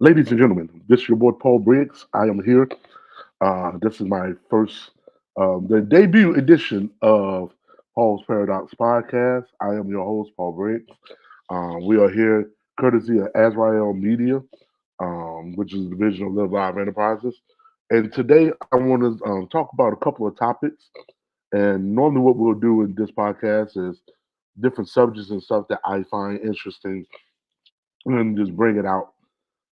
Ladies and gentlemen, this is your boy Paul Briggs. I am here. This is my first, the debut edition of Paul's Paradox Podcast. I am your host, Paul Briggs. We are here courtesy of Azrael Media, which is a division of Live Live Enterprises. And today I want to talk about a couple of topics. And normally, what we'll do in this podcast is different subjects and stuff that I find interesting and just bring it out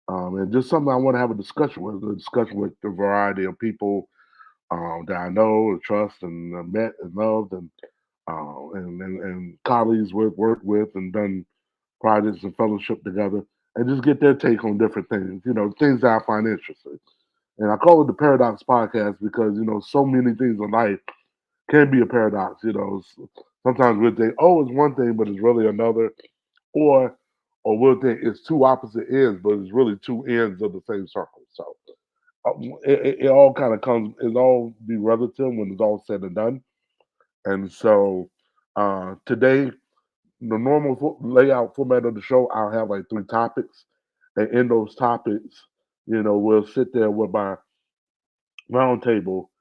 and just something I want to have a discussion with a variety of people that I know, and trust, and met and loved, and colleagues worked with, and done projects and fellowship together, and just get their take on different things. Things that I find interesting. And I call it the Paradox Podcast because so many things in life can be a paradox. Sometimes we think, oh, it's one thing, but it's really another, or or we'll think it's two opposite ends, but it's really two ends of the same circle. So it all kind of comes, it all be relative when it's all said and done. And so today, the normal layout format of the show, I'll have like three topics. And in those topics, we'll sit there with my round table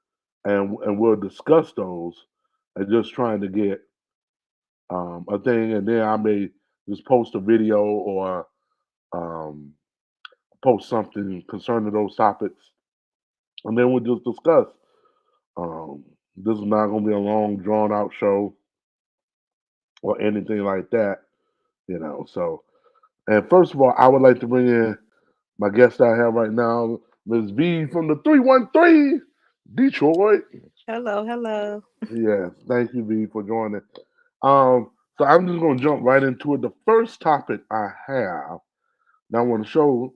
and we'll discuss those and just trying to get a thing. And then I may just post a video or um, post something concerning those topics, and then we'll just discuss. Um, this is not going to be a long, drawn out show or anything like that. So, and first of all, I would like to bring in my guest I have right now, Ms. V from the 313 Detroit. Hello, hello. Yes, thank you, V, for joining. So I'm just going to jump right into it. The first topic I have that I want to show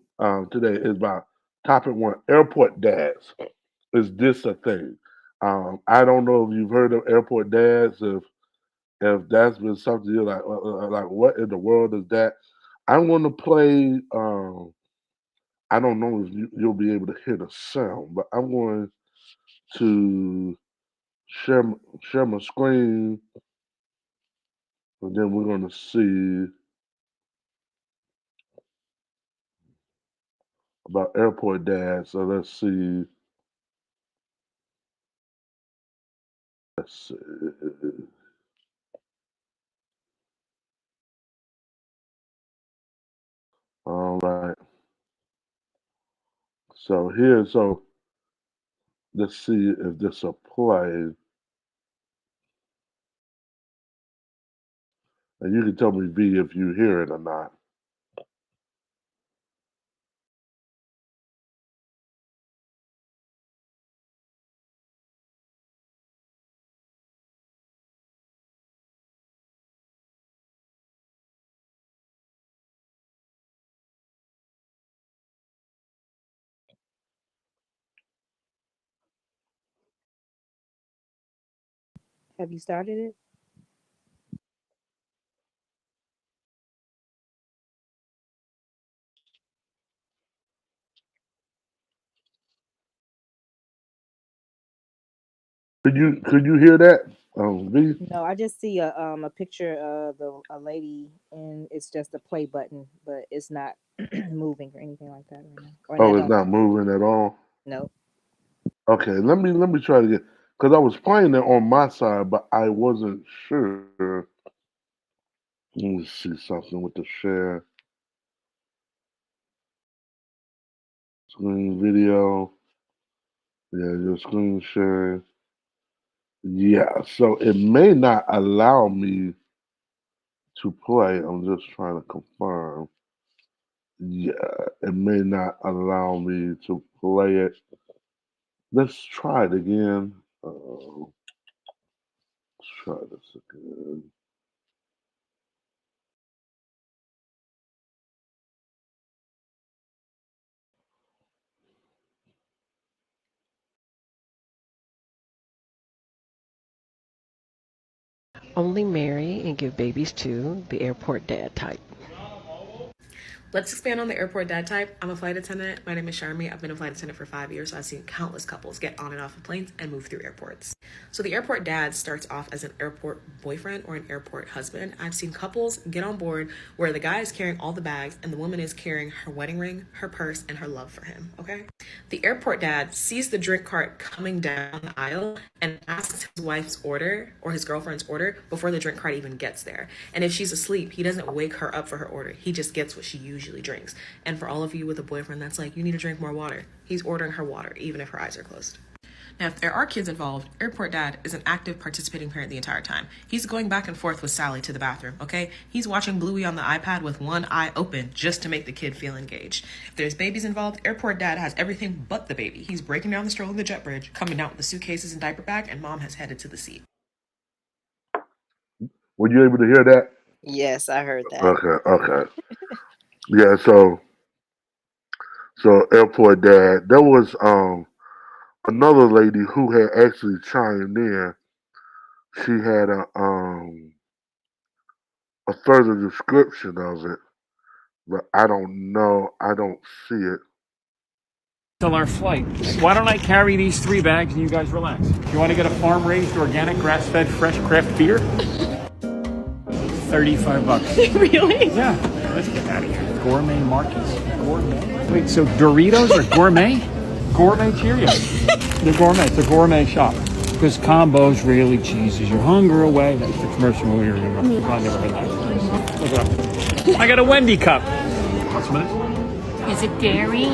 today is about topic one: airport dads. Is this a thing? I don't know if you've heard of airport dads. If that's been something you're like, what in the world is that? I'm going to play. I don't know if you'll be able to hear the sound, but I'm going to share share my screen, and then we're going to see about airport dads. So let's see. Let's see. All right. So let's see if this will play, and you can tell me V if you hear it or not. Have you started it? Could you hear that? V. No, I just see a picture of a lady and it's just a play button, but it's not moving or anything like that right now. Or Oh, not it's on. not moving at all. Nope. Okay, let me try to get because I was playing it on my side, but I wasn't sure. Let me see something with the share screen video. Yeah, your screen share. Yeah, so it may not allow me to play. I'm just trying to confirm. Yeah, it may not allow me to play it. Let's try it again. Let's try this again. Only marry and give babies to the airport dad type. Let's expand on the airport dad type. I'm a flight attendant. My name is Sharmi. I've been a flight attendant for 5 years, so I've seen countless couples get on and off of planes and move through airports. So the airport dad starts off as an airport boyfriend or an airport husband. I've seen couples get on board where the guy is carrying all the bags and the woman is carrying her wedding ring, her purse, and her love for him, okay? The airport dad sees the drink cart coming down the aisle and asks his wife's order or his girlfriend's order before the drink cart even gets there. And if she's asleep, he doesn't wake her up for her order. He just gets what she usually drinks. And for all of you with a boyfriend that's like, you need to drink more water, he's ordering her water, even if her eyes are closed. Now, if there are kids involved, airport dad is an active participating parent the entire time. He's going back and forth with Sally to the bathroom, okay? He's watching Bluey on the iPad with one eye open just to make the kid feel engaged. If there's babies involved, airport dad has everything but the baby. He's breaking down the stroller of the jet bridge, coming out with the suitcases and diaper bag, and mom has headed to the seat. Were you able to hear that? Yes, I heard that. Okay. Yeah, so airport dad. There was another lady who had actually chimed in. She had a further description of it, but I don't know. I don't see it. Till our flight. Why don't I carry these 3 bags and you guys relax? You want to get a farm-raised, organic, grass-fed, fresh craft beer? $35. Really? Yeah. Let's get out of here. Gourmet Marcus. Gourmet? Wait, so Doritos are gourmet? Gourmet Cheerios. They're gourmet. It's a gourmet shop. Because combos really cheeses your hunger away. That's the commercial we were doing. I never heard that. Look it up. I got a Wendy cup. What's with it? Is it dairy?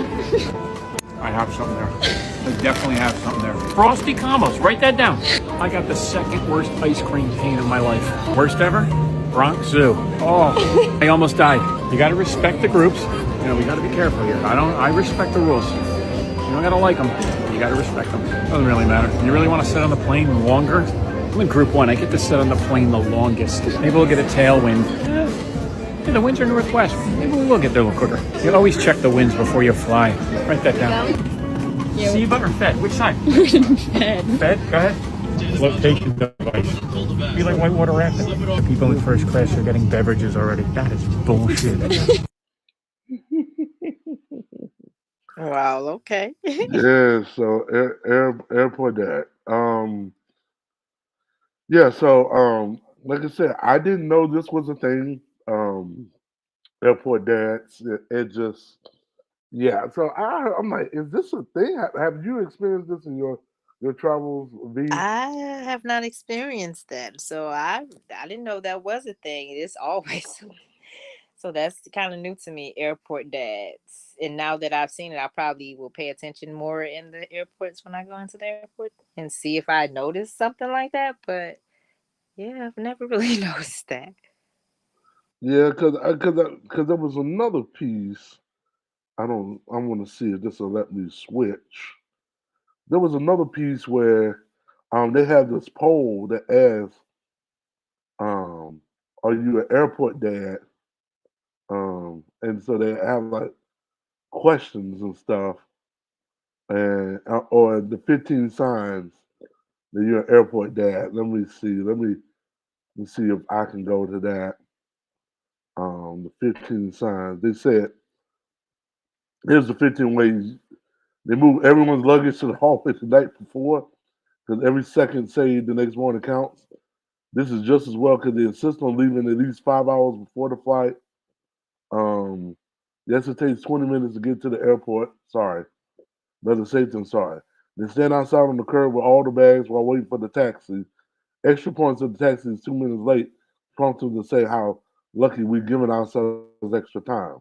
I have something there. I definitely have something there. Frosty combos. Write that down. I got the second worst ice cream pain of my life. Worst ever? Bronx Zoo. Oh, I almost died. You got to respect the groups. You know, we got to be careful here. I respect the rules. You don't got to like them. You got to respect them. Doesn't really matter. You really want to sit on the plane longer? I'm in group 1. I get to sit on the plane the longest. Maybe we'll get a tailwind. Yeah, the winds are northwest. Maybe we will get there a little quicker. You always check the winds before you fly. Write that down. Yeah. SEBA or Fed? Which side? Fed. Fed? Go ahead. Flotation device. Be like whitewater rafting. People in first class are getting beverages already. That is bullshit. Wow. Okay. Yeah, so airport dad. Yeah, so like I said, I didn't know this was a thing. Airport dads. It just yeah. So I'm like, is this a thing? Have you experienced this in your travels, V? I have not experienced that, so I didn't know that was a thing. It's always so that's kind of new to me. Airport dads, and now that I've seen it, I probably will pay attention more in the airports when I go into the airport and see if I notice something like that. But yeah, I've never really noticed that. Yeah, because there was another piece. I don't. I want to see if this will let me switch. There was another piece where they have this poll that asks, um, "Are you an airport dad?" And so they have like questions and stuff, and or the 15 signs that you're an airport dad. Let me see. Let me see if I can go to that. The 15 signs. They said here's the 15 ways they move everyone's luggage to the hallway the night before because every second saved the next morning counts. This is just as well because they insist on leaving at least 5 hours before the flight. Um, yes, it takes 20 minutes to get to the airport. Sorry. Better safe than sorry. They stand outside on the curb with all the bags while waiting for the taxi. Extra points if the taxi is 2 minutes late, prompt them to say how lucky we've given ourselves extra time.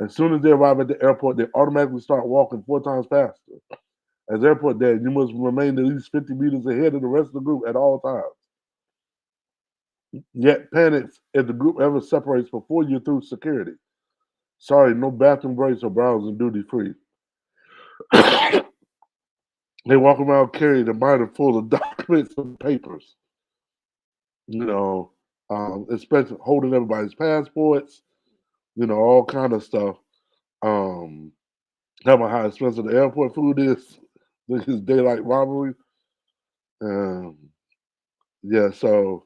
As soon as they arrive at the airport, they automatically start walking 4 times faster. As airport dad, you must remain at least 50 meters ahead of the rest of the group at all times. Yet panics if the group ever separates before you're through security. Sorry, no bathroom breaks or browsing duty free. They walk around carrying a binder full of documents and papers. You know, especially holding everybody's passports. You know, all kind of stuff. Um, Talking about how expensive the airport food is. This is daylight robbery. Um, yeah, so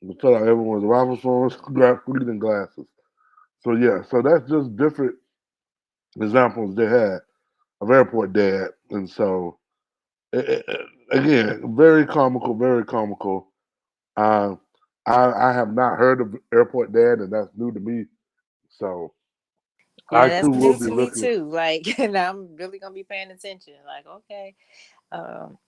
we fill out everyone's arrival forms, grab food and glasses. So yeah, so that's just different examples they had of airport dad, and so again, very comical, very comical. Uh, I have not heard of airport dad, and that's new to me. So Yeah, I that's too will new be to me looking. too. Like, and I'm really gonna be paying attention. Like, okay. Um,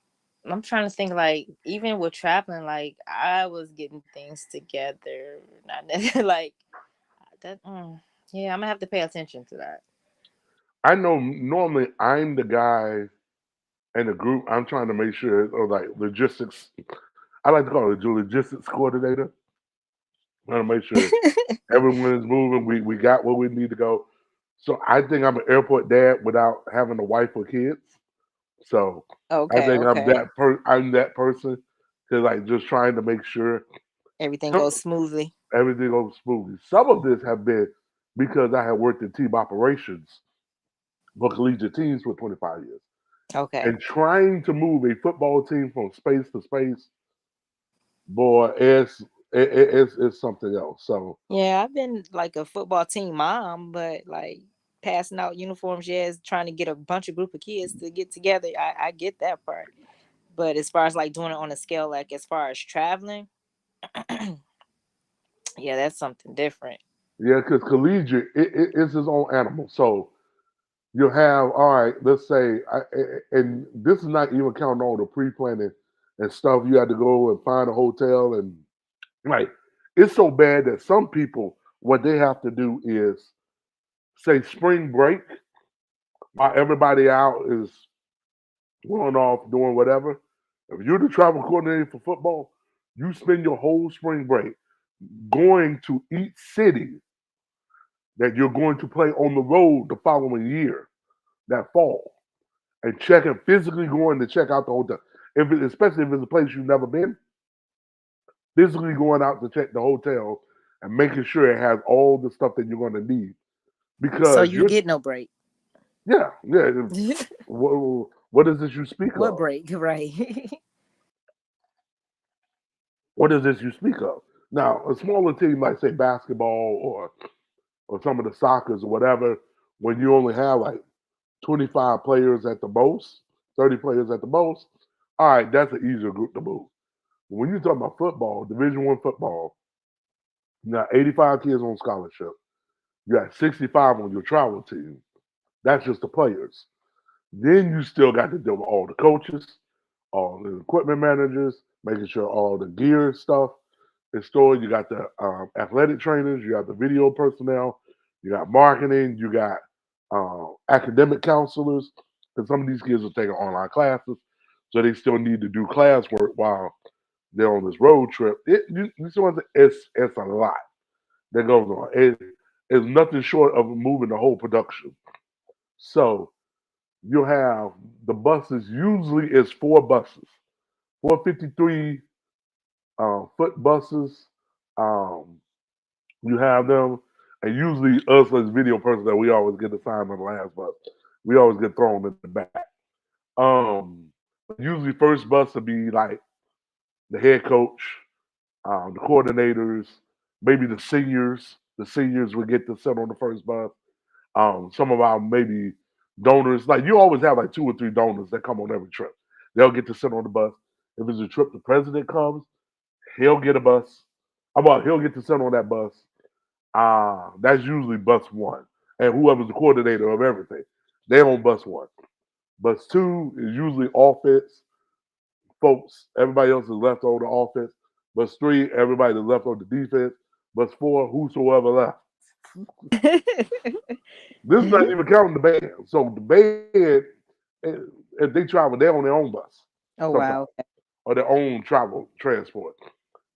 I'm trying to think like even with traveling, like I was getting things together. Not like that. Yeah, I'm gonna have to pay attention to that. I know normally I'm the guy in the group. I'm trying to make sure, or like logistics. I like to call it the logistics coordinator. Trying to make sure everyone is moving. We got where we need to go. So I think I'm an airport dad without having a wife or kids. So I Okay, think okay. I'm that person to like just trying to make sure Everything some, goes smoothly. everything goes smoothly. Some of this have been because I have worked in team operations for collegiate teams for 25 years. Okay. And trying to move a football team from space to space, boy, it's something else. So Yeah, I've been like a football team mom, but like passing out uniforms, yes, trying to get a bunch of group of kids to get together. I get that part. But as far as like doing it on a scale, like as far as traveling, yeah, that's something different. yeah, because collegiate it's its own animal. So you have all right. Let's say, and this is not even counting all the pre-planning and stuff. You had to go and find a hotel, and like it's so bad that some people what they have to do is say spring break while everybody out is going off doing whatever. If you're the travel coordinator for football, you spend your whole spring break going to each city that you're going to play on the road the following year, that fall, and checking physically going to check out the hotel. Especially if it's a place you've never been, physically going out to check the hotel and making sure it has all the stuff that you're going to need So because you you're get no break. yeah. What is this you speak What of? break? Right. What is this you speak of? Now, a smaller team like say basketball or some of the soccers or whatever, when you only have like 25 players at the most, 30 players at the most, all right, that's an easier group to move. When you're talking about football, Division One football, you got 85 kids on scholarship. You got 65 on your travel team. That's just the players. Then you still got to deal with all the coaches, all the equipment managers, making sure all the gear stuff is stored. You got the athletic trainers, you got the video personnel, you got marketing, you got academic counselors. Because some of these kids are taking online classes, so they still need to do classwork while they're on this road trip. You see what I'm saying? It's a lot that goes on. It's nothing short of moving the whole production. So you'll have the buses. Usually, it's four buses, 453 foot buses. Um, you have them, and usually us as video person that we always get assigned on the last bus. We always get thrown in the back. Usually first bus will be like the head coach, the coordinators, maybe the seniors. The seniors would get to sit on the first bus. Some of our maybe donors, like you always have like two or three donors that come on every trip. They'll get to sit on the bus. If it's a trip the president comes, he'll get a bus. He'll get to sit on that bus. That's usually bus one. And whoever's the coordinator of everything, they're on bus one. Bus two is usually offense folks. Everybody else is left on the offense. Bus three, everybody is left on the defense. Bus four, whosoever left. This is not even counting the band. So the band, eh, if they travel, they're on their own bus Oh sometimes wow. or their own travel transport.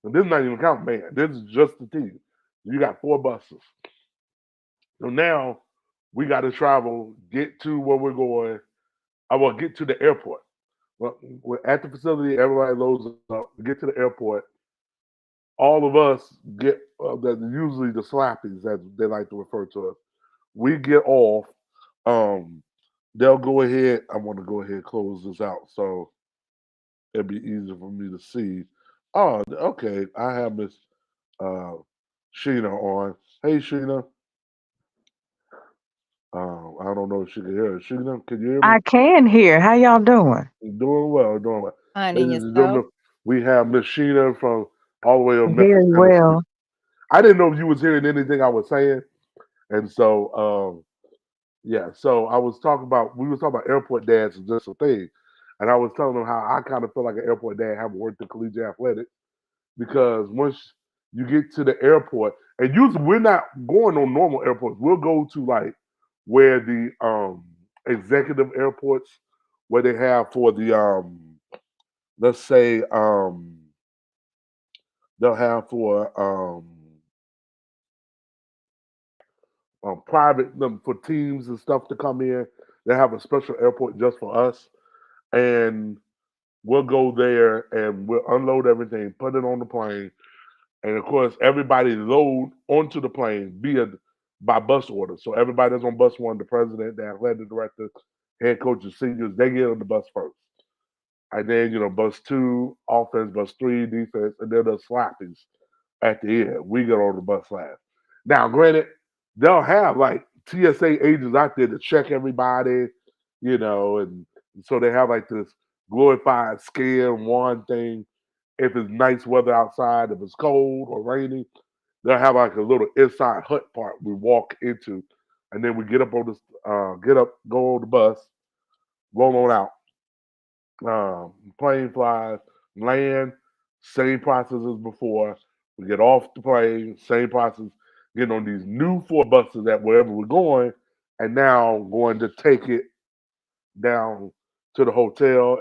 And this is not even counting band. This is just the team. You got four buses. So now we got to travel, get to where we're going. I will get to the airport. Well, we're at the facility, everybody loads up. We get to the airport. All of us get, usually the slappies, as they like to refer to us. We get off. Um, they'll go ahead. I want to go ahead and close this out so it'd be easier for me to see. Oh, okay. I have Miss uh, Sheena on. Hey, Sheena. I don't know if she can hear us. Sheena, can you hear me? I can hear. How y'all doing? Doing well, doing well. Finding Ladies and yourself. gentlemen, we have Miss Sheena from all the way up Memphis, Very Tennessee. well. I didn't know if you was hearing anything I was saying, and so yeah. So I was talking about we was talking about airport dads and just a thing, and I was telling them how I kind of feel like an airport dad having worked in collegiate athletics because once you get to the airport, and usually we're not going on normal airports. We'll go to like where the executive airports where they have for the let's say they'll have for private for teams and stuff to come in. They have a special airport just for us, and we'll go there and we'll unload everything, put it on the plane, and of course everybody load onto the plane by bus order. So everybody that's on bus one, the president, the athletic director, head coaches, seniors, they get on the bus first. And then, bus two, offense, bus three, defense, and then the slappies at the end. We get on the bus last. Now, granted, they'll have like TSA agents out there to check everybody, and so they have like this glorified scan one thing. If it's nice weather outside, if it's cold or rainy, they'll have like a little inside hut part we walk into, and then we get up on go on the bus, roll on out. Plane flies, land, same process as before. We get off the plane, same process, getting on these new four buses at wherever we're going, and now going to take it down to the hotel.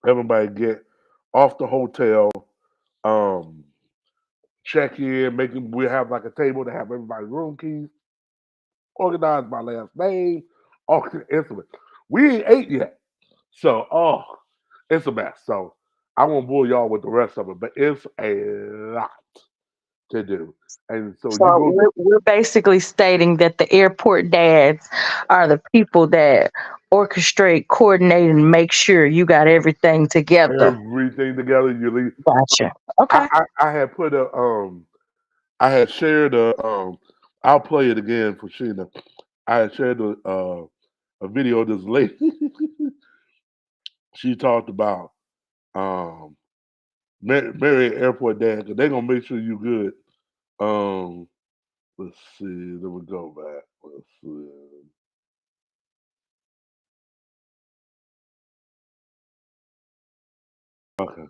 Everybody get off the hotel, um, check in, making we have like a table to have everybody's room keys, organized by last name, all instruments. We ain't ate yet. So, it's a mess. So, I won't bore y'all with the rest of it, but it's a lot to do. And so you So go, we're basically stating that the airport dads are the people that orchestrate, coordinate, and make sure you got everything together. everything together. You leave. Gotcha. I, Okay. I, I had put I had shared I'll play it again for Sheena. I had shared a video of this lady. She talked about um, marry an airport dad because they're gonna make sure you good. Um, let's see. Let me go back. Let's see. Okay.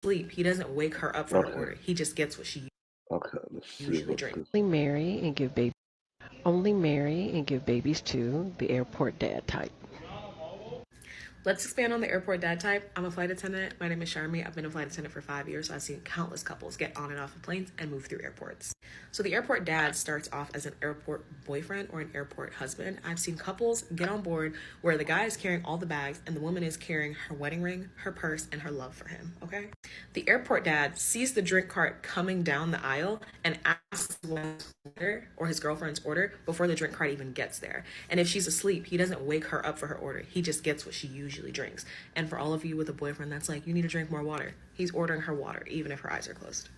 Sleep. He doesn't wake her up for her Okay. order. He just gets what she Okay. Let's see. usually What's drinks. this? Only marry and give babies to the airport dad type. Let's expand on the airport dad type. I'm a flight attendant. My name is Sharmi. I've been a flight attendant for 5 years, so I've seen countless couples get on and off of planes and move through airports. So the airport dad starts off as an airport boyfriend or an airport husband. I've seen couples get on board where the guy is carrying all the bags and the woman is carrying her wedding ring, her purse, and her love for him, okay? The airport dad sees the drink cart coming down the aisle and asks his order or his girlfriend's order before the drink cart even gets there. And if she's asleep, he doesn't wake her up for her order. He just gets what she usually drinks. And for all of you with a boyfriend that's like, you need to drink more water, he's ordering her water, even if her eyes are closed.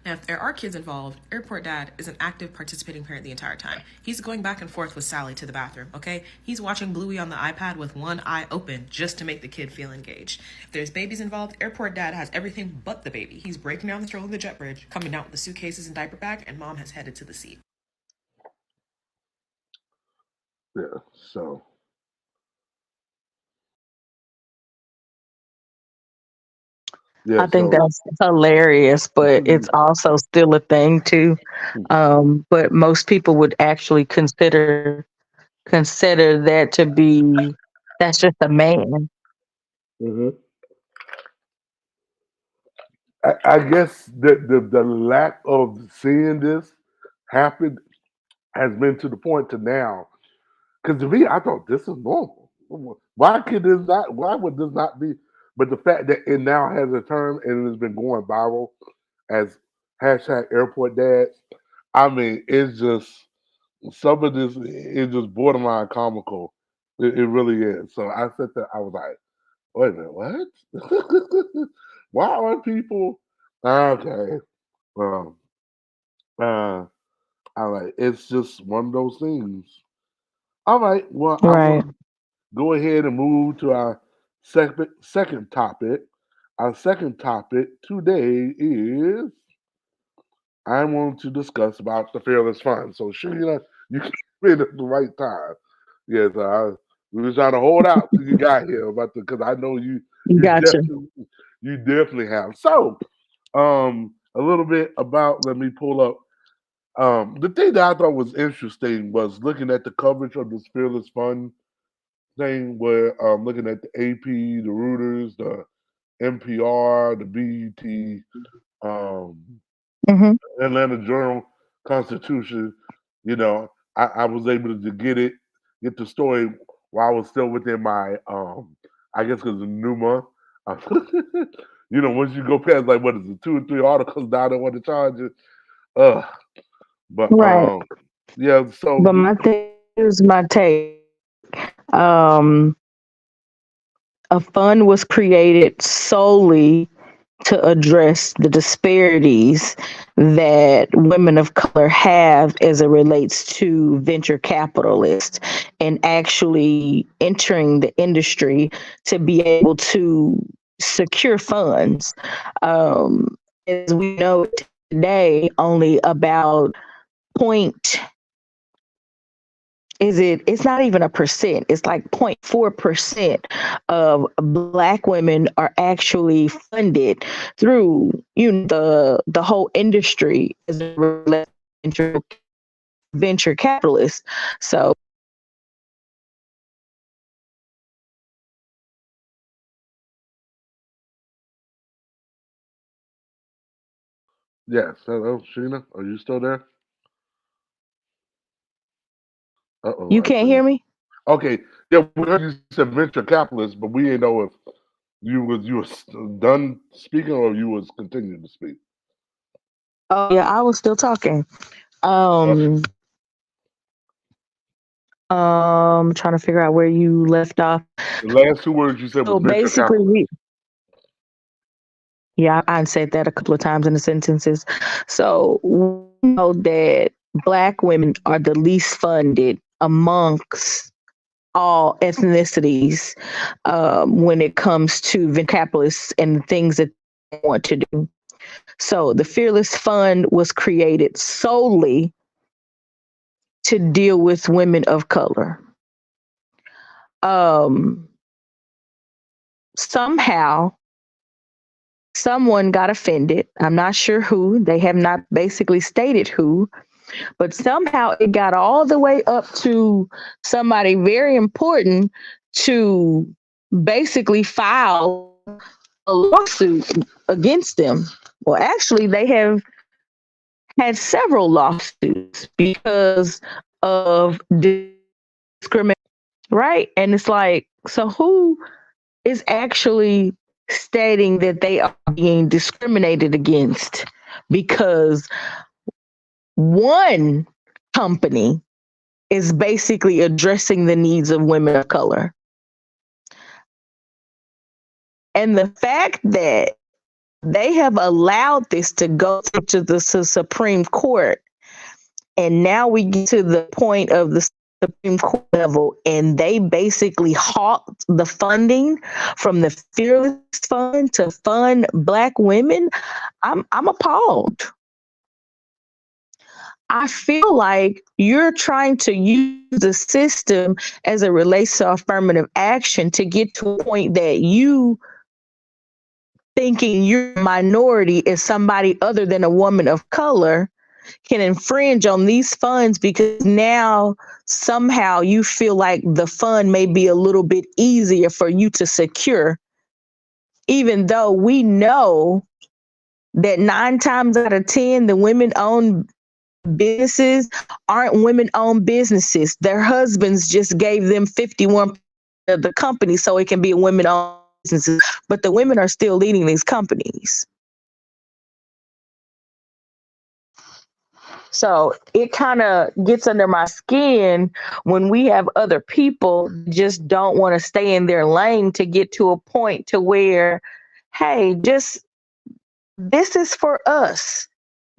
Now, if there are kids involved, airport dad is an active participating parent the entire time. He's going back and forth with Sally to the bathroom, okay? He's watching Bluey on the iPad with one eye open just to make the kid feel engaged. If there's babies involved, airport dad has everything but the baby. He's breaking down the stroller of the jet bridge, coming down with the suitcases and diaper bag, and mom has headed to the seat. Yeah. So. Yeah. I think So. that's hilarious, but it's also still a thing too. But most people would actually consider that to be that's just a man. hmm I guess the lack of seeing this happen has been to the point to now. Because to me, I thought this is normal. Why could this not? Why would this not be? But the fact that it now has a term and it has been going viral as hashtag airport dads, I mean, it's just some of this is just borderline comical. It really is. So I said that I was like, wait a minute, what? Why are people okay? Um, uh, All right, it's just one of those things. All right, well, I'm Right. gonna go ahead and move to our second topic. Our second topic today is I want to discuss about the Fearless Fund. So, Sheila, you came in at the right time. Yes, we was trying to hold out till you got here, but because I know you Gotcha. definitely have. So, a little bit about. Let me pull up. The thing that I thought was interesting was looking at the coverage of this Fearless Fund thing, where looking at the AP, the Reuters, the NPR, the BET, um, Hmm. Atlanta Journal Constitution. You know, I was able to get the story while I was still within my, I guess, because the new month. Once you go past like what is it, 2 or 3 articles down on the charges, uh, but Right. yeah. So But here's my take. Um, a fund was created solely to address the disparities that women of color have as it relates to venture capitalists and actually entering the industry to be able to secure funds. As we know today, only about point it's not even a percent, it's like 0.4% of black women are actually funded through the whole industry as a venture capitalists. So yes, hello, Sheena, are you still there? Uh-oh, you I can't think. hear me. Okay, yeah, we heard you said venture capitalist, but we didn't know if you was done speaking or you was continuing to speak. Oh yeah, I was still talking. Uh, um Trying to figure out where you left off. the last 2 words you said was So venture basically capitalist. yeah, I said that a couple of times in the sentences. So we know that Black women are the least funded amongst all ethnicities when it comes to venture capitalists and the things that they want to do. So the Fearless Fund was created solely to deal with women of color. Um, Somehow, someone got offended. I'm not sure who. They have not basically stated who, but somehow it got all the way up to somebody very important to basically file a lawsuit against them. Well, actually, they have had several lawsuits because of discrimination, right? And it's like, so who is actually stating that they are being discriminated against? Because one company is basically addressing the needs of women of color. And the fact that they have allowed this to go to the Supreme Court, and now we get to the point of the Supreme Court level, and they basically halt the funding from the Fearless Fund to fund Black women. I'm appalled. I feel like you're trying to use the system as it relates to affirmative action to get to a point that you thinking your minority is somebody other than a woman of color can infringe on these funds because now somehow you feel like the fund may be a little bit easier for you to secure, even though we know that 9 times out of 10, the women owned businesses aren't women owned businesses. Their husbands just gave them 51% of the company so it can be a women owned businesses, but the women are still leading these companies. So it kind of gets under my skin when we have other people just don't want to stay in their lane to get to a point to where, hey, just this is for us.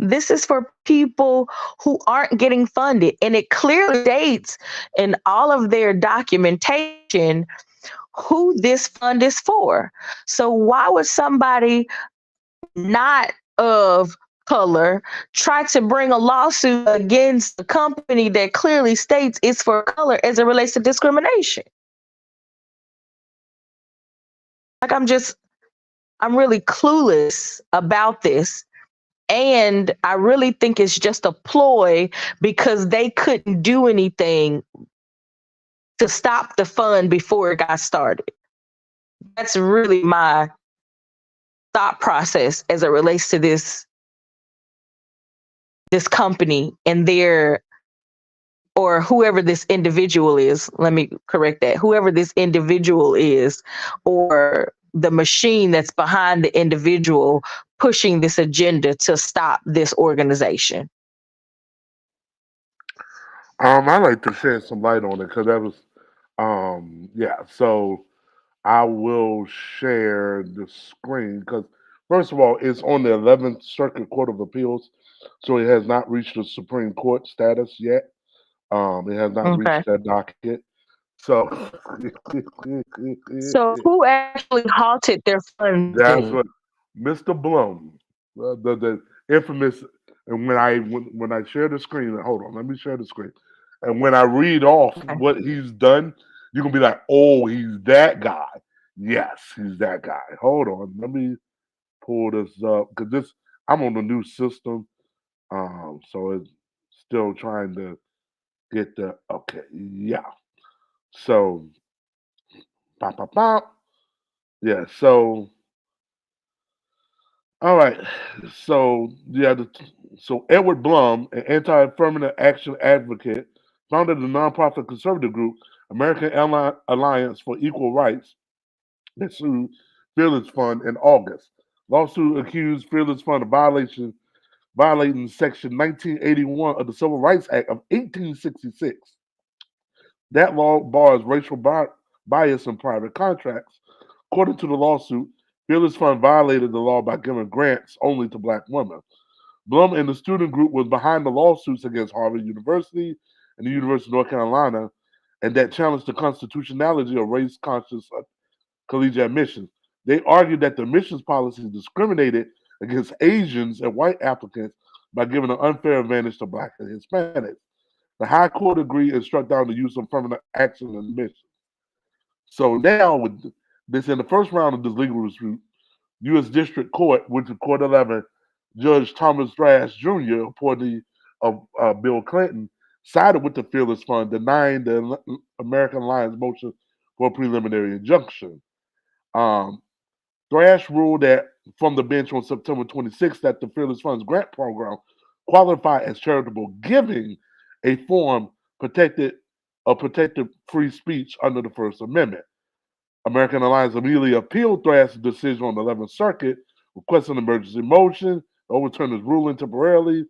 This is for people who aren't getting funded. And it clearly states in all of their documentation who this fund is for. So why would somebody not of color try to bring a lawsuit against a company that clearly states it's for color as it relates to discrimination? Like, I'm really clueless about this. And I really think it's just a ploy because they couldn't do anything to stop the fund before it got started. That's really my thought process as it relates to this company and their, or whoever this individual is. Let me correct that. Whoever this individual is, or the machine that's behind the individual pushing this agenda to stop this organization. I like to shed some light on it because that was, yeah. So I will share the screen because first of all, it's on the 11th Circuit Court of Appeals, so it has not reached the Supreme Court status yet. It has not Okay. reached that docket. So So who actually halted their that's funding? what Mr. Blum, the infamous. And when I share the screen, hold on, let me share the screen. And when I read off Okay. what he's done, you're gonna be like, "Oh, he's that guy." Yes, he's that guy. Hold on, let me pull this up because this I'm on the new system, so it's still trying to get the okay. Yeah, so pop, pop, pop. Yeah, so all right. So yeah, so Edward Blum, an anti-affirmative action advocate, founded the nonprofit conservative group American Alliance for Equal Rights that sued Fearless Fund in August. Lawsuit accused Fearless Fund of violating Section 1981 of the Civil Rights Act of 1866. That law bars racial bias in private contracts. According to the lawsuit, Fearless Fund violated the law by giving grants only to black women. Blum and the student group was behind the lawsuits against Harvard University and the University of North Carolina, and that challenged the constitutionality of race-conscious collegiate admissions. They argued that the admissions policy discriminated against Asians and white applicants by giving an unfair advantage to black and Hispanics. The High Court agreed and struck down the use of affirmative action in admissions. So now, with this in the first round of this legal dispute, U.S. District Court, which is Court 11, Judge Thomas Thrash Jr., appointee of Bill Clinton, sided with the Fearless Fund, denying the American Alliance motion for a preliminary injunction. Um, Thrash ruled that from the bench on September 26th that the Fearless Fund's grant program qualified as charitable giving, a form protected free speech under the First Amendment. American Alliance immediately appealed Thrash's decision on the 11th Circuit, requesting an emergency motion to overturn his ruling temporarily,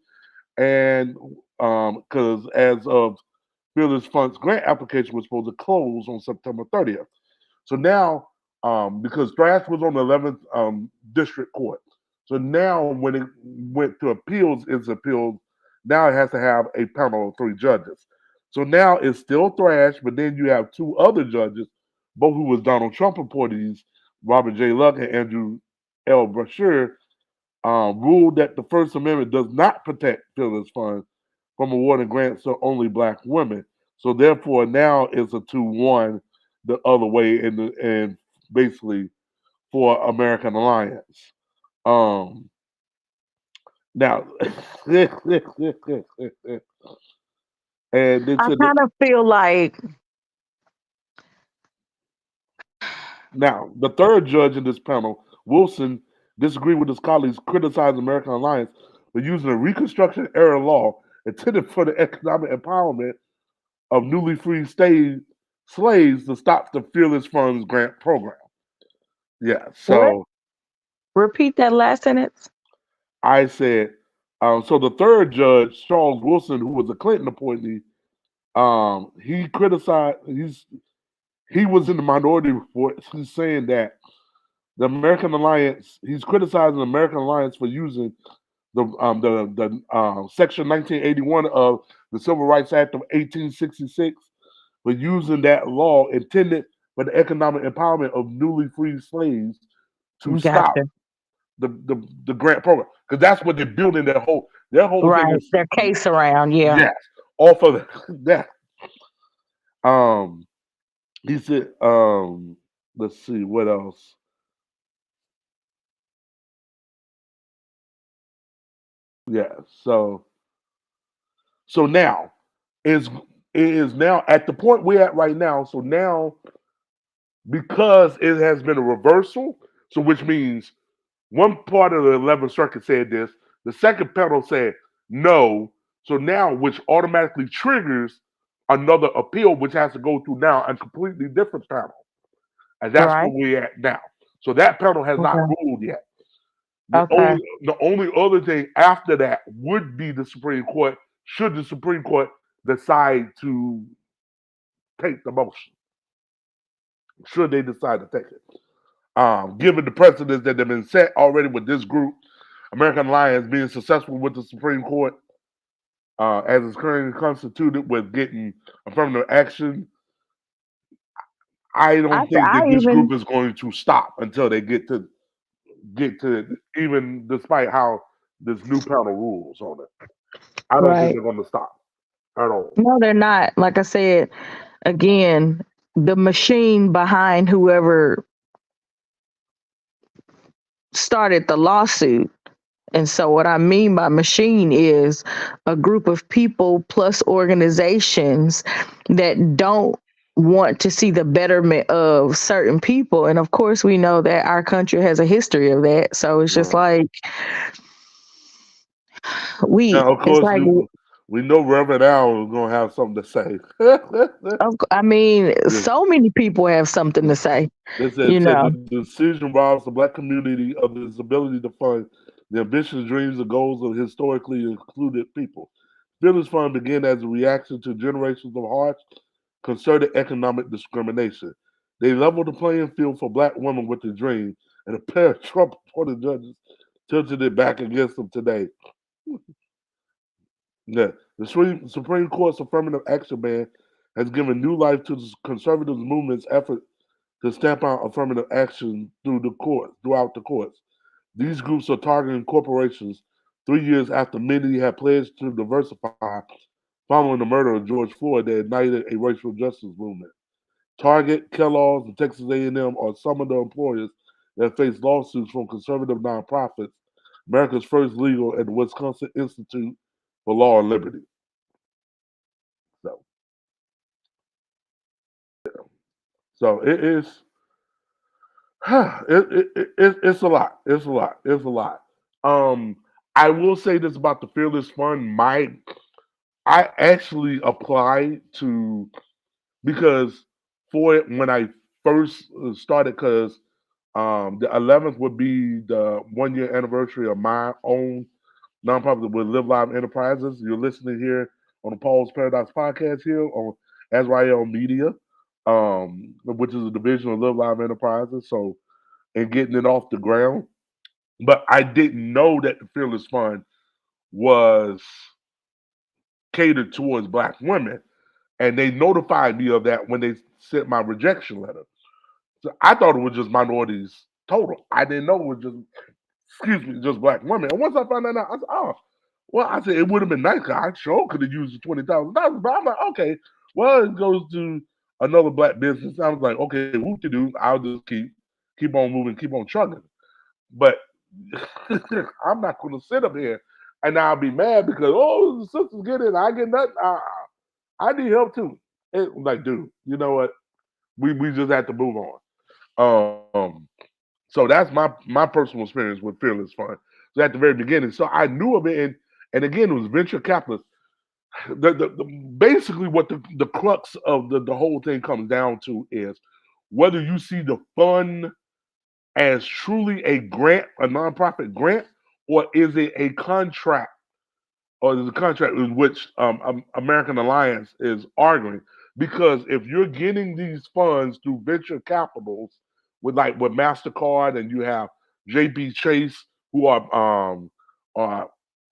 and because as of Fearless Fund's grant application was supposed to close on September 30th. So now, because Thrash was on the 11th District Court, so now when it went to appeals, it's appealed. Now it has to have a panel of 3 judges. So now it's still Thrash, but then you have 2 other judges, both who was Donald Trump appointees, Robert J. Luck and Andrew L. Brashear, ruled that the First Amendment does not protect Fearless Fund from awarding grants to only black women. So therefore, now it's a 2-1 the other way, and basically for American Alliance. Now, and I kind of feel like now the third judge in this panel, Wilson, disagreed with his colleagues, criticized American Alliance for using a Reconstruction era law intended for the economic empowerment of newly freed slaves to stop the Fearless Fund's grant program. Yeah, so repeat that last sentence. I said, so the third judge, Charles Wilson, who was a Clinton appointee, he criticized. He was in the minority report. He's saying that the American Alliance. He's criticizing the American Alliance for using Section 1981 of the Civil Rights Act of 1866, but using that law intended for the economic empowerment of newly freed slaves to stop Gotcha. the grant program, because that's what they're building their whole thing Right. is. Their case around, yeah. Yes, off of that. Um, he said, let's see what else. Yeah, so now is it is now at the point we're at right now. So now, because it has been a reversal, so which means one part of the 11th Circuit said this, the second panel said no. So now, which automatically triggers another appeal, which has to go through now a completely different panel, and that's where Right. we're at now. So that panel has not Okay. ruled yet. Okay. The only other thing after that would be the Supreme Court, should the Supreme Court decide to take the motion, should they decide to take it. Given the precedents that have been set already with this group, American Alliance being successful with the Supreme Court as it's currently constituted with getting affirmative action, I don't think I that this even group is going to stop until they get to it, even despite how this new panel rules on it. I don't think right. they're going to stop at all. No, they're not. Like I said, again, the machine behind whoever started the lawsuit. And so, what I mean by machine is a group of people plus organizations that don't want to see the betterment of certain people. And of course, we know that our country has a history of that. So it's just Right. like Now, of it's course, like, we know Reverend Al is going to have something to say. I mean, Yeah. so many people have something to say, It you said know. the decision robs the black community of its ability to fund the ambitious dreams and goals of historically included people. Fearless Fund began as a reaction to generations of harsh, concerted economic discrimination. They leveled the playing field for black women with the dream, and a pair of Trump appointed judges tilted it back against them today. Yeah. The Supreme Court's affirmative action ban has given new life to the conservative movement's effort to stamp out affirmative action throughout the courts. These groups are targeting corporations 3 years after many had pledged to diversify following the murder of George Floyd that ignited a racial justice movement. Target, Kellogg's, and Texas A&M are some of the employers that face lawsuits from conservative nonprofits, America's First Legal and the Wisconsin Institute for Law and Liberty. So, so it is. It's a lot. It's a lot. It's a lot. Um, I will say this about the Fearless Fund. I actually applied to, because for it when I first started, because the 11th would be the 1 year anniversary of my own nonprofit with Live Live Enterprises. You're listening here on the Paul's Paradox podcast here on Azrael Media, which is a division of Live Live Enterprises. So, and getting it off the ground. But I didn't know that the Fearless Fund was catered towards black women. And they notified me of that when they sent my rejection letter. So I thought it was just minorities total. I didn't know it was just, excuse me, just black women. And once I found that out, I said, oh, well, I said it would have been nice. 'Cause I sure could have used the $20,000. But I'm like, okay, well, it goes to another black business. I was like, okay, whoop to do. I'll just keep on moving, keep on chugging. But I'm not going to sit up here and I'll be mad because, oh, the sisters get it, I get nothing. I need help too. Like, dude, you know what? We just have to move on. So that's my personal experience with Fearless Fund. So at the very beginning, so I knew of it, and again, it was venture capitalists. Basically, what the crux of the whole thing comes down to is whether you see the fund as truly a grant, a nonprofit grant, or is it a contract, or is a contract in which American Alliance is arguing? Because if you're getting these funds through venture capitals with Mastercard, and you have JP Chase, who are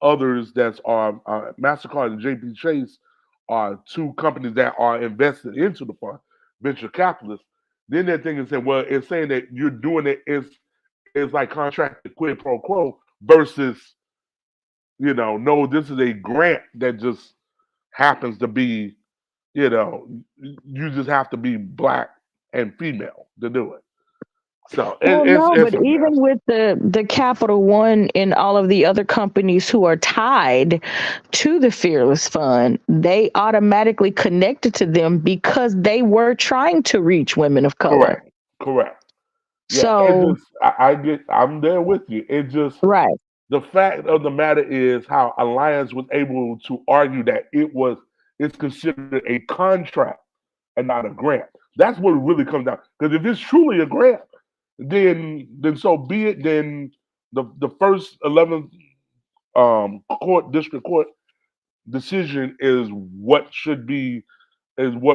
others that are Mastercard and JP Chase are two companies that are invested into the fund, venture capitalists. Then they're thinking, saying, well, it's saying that you're doing it is like contracted quid pro quo versus, no, this is a grant that just happens to be, you just have to be black and female to do it. So Well, no, it's but a even mess. with the Capital One and all of the other companies who are tied to the Fearless Fund, they automatically connected to them because they were trying to reach women of color. Correct. Yeah, So, I'm there with you. It just right. the fact of the matter is how Alliance was able to argue that it's considered a contract and not a grant. That's what it really comes down. Because if it's truly a grant, then so be it. Then the first 11th district court decision is what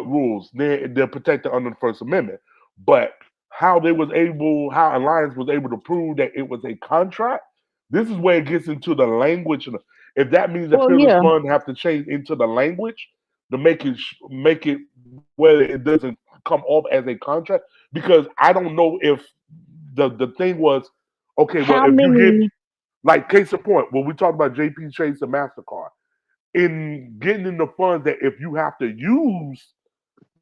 rules. They're protected under the First Amendment. But how Alliance was able to prove that it was a contract, this is where it gets into the language. If that means the Well, Fearless yeah. Fund have to change into the language to make it where it doesn't come off as a contract, because I don't know if the thing was, okay, well, How if you get, many? like, case in point, when we talk about JP Chase and MasterCard, in getting in the funds, that if you have to use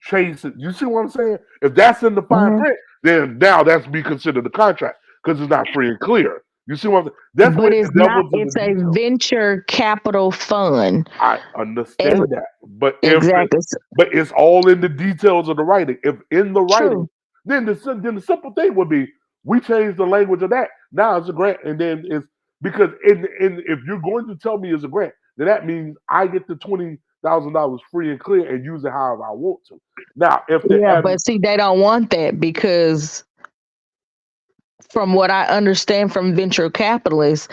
Chase, you see what I'm saying? If that's in the fine Mhm. print, then now that's be considered a contract because it's not free and clear. You see what I'm saying? That's But where it's the not. devil's in the It's a details. venture capital fund. I And understand that, but exactly. but it's all in the details of the writing. If in the writing, True. then the simple thing would be we change the language of that. Now it's a grant, and then it's because in if you're going to tell me it's a grant, then that means I get the $20,000 free and clear and use it however I want to. Now, if they Yeah, have but see, they don't want that because from what I understand from venture capitalists,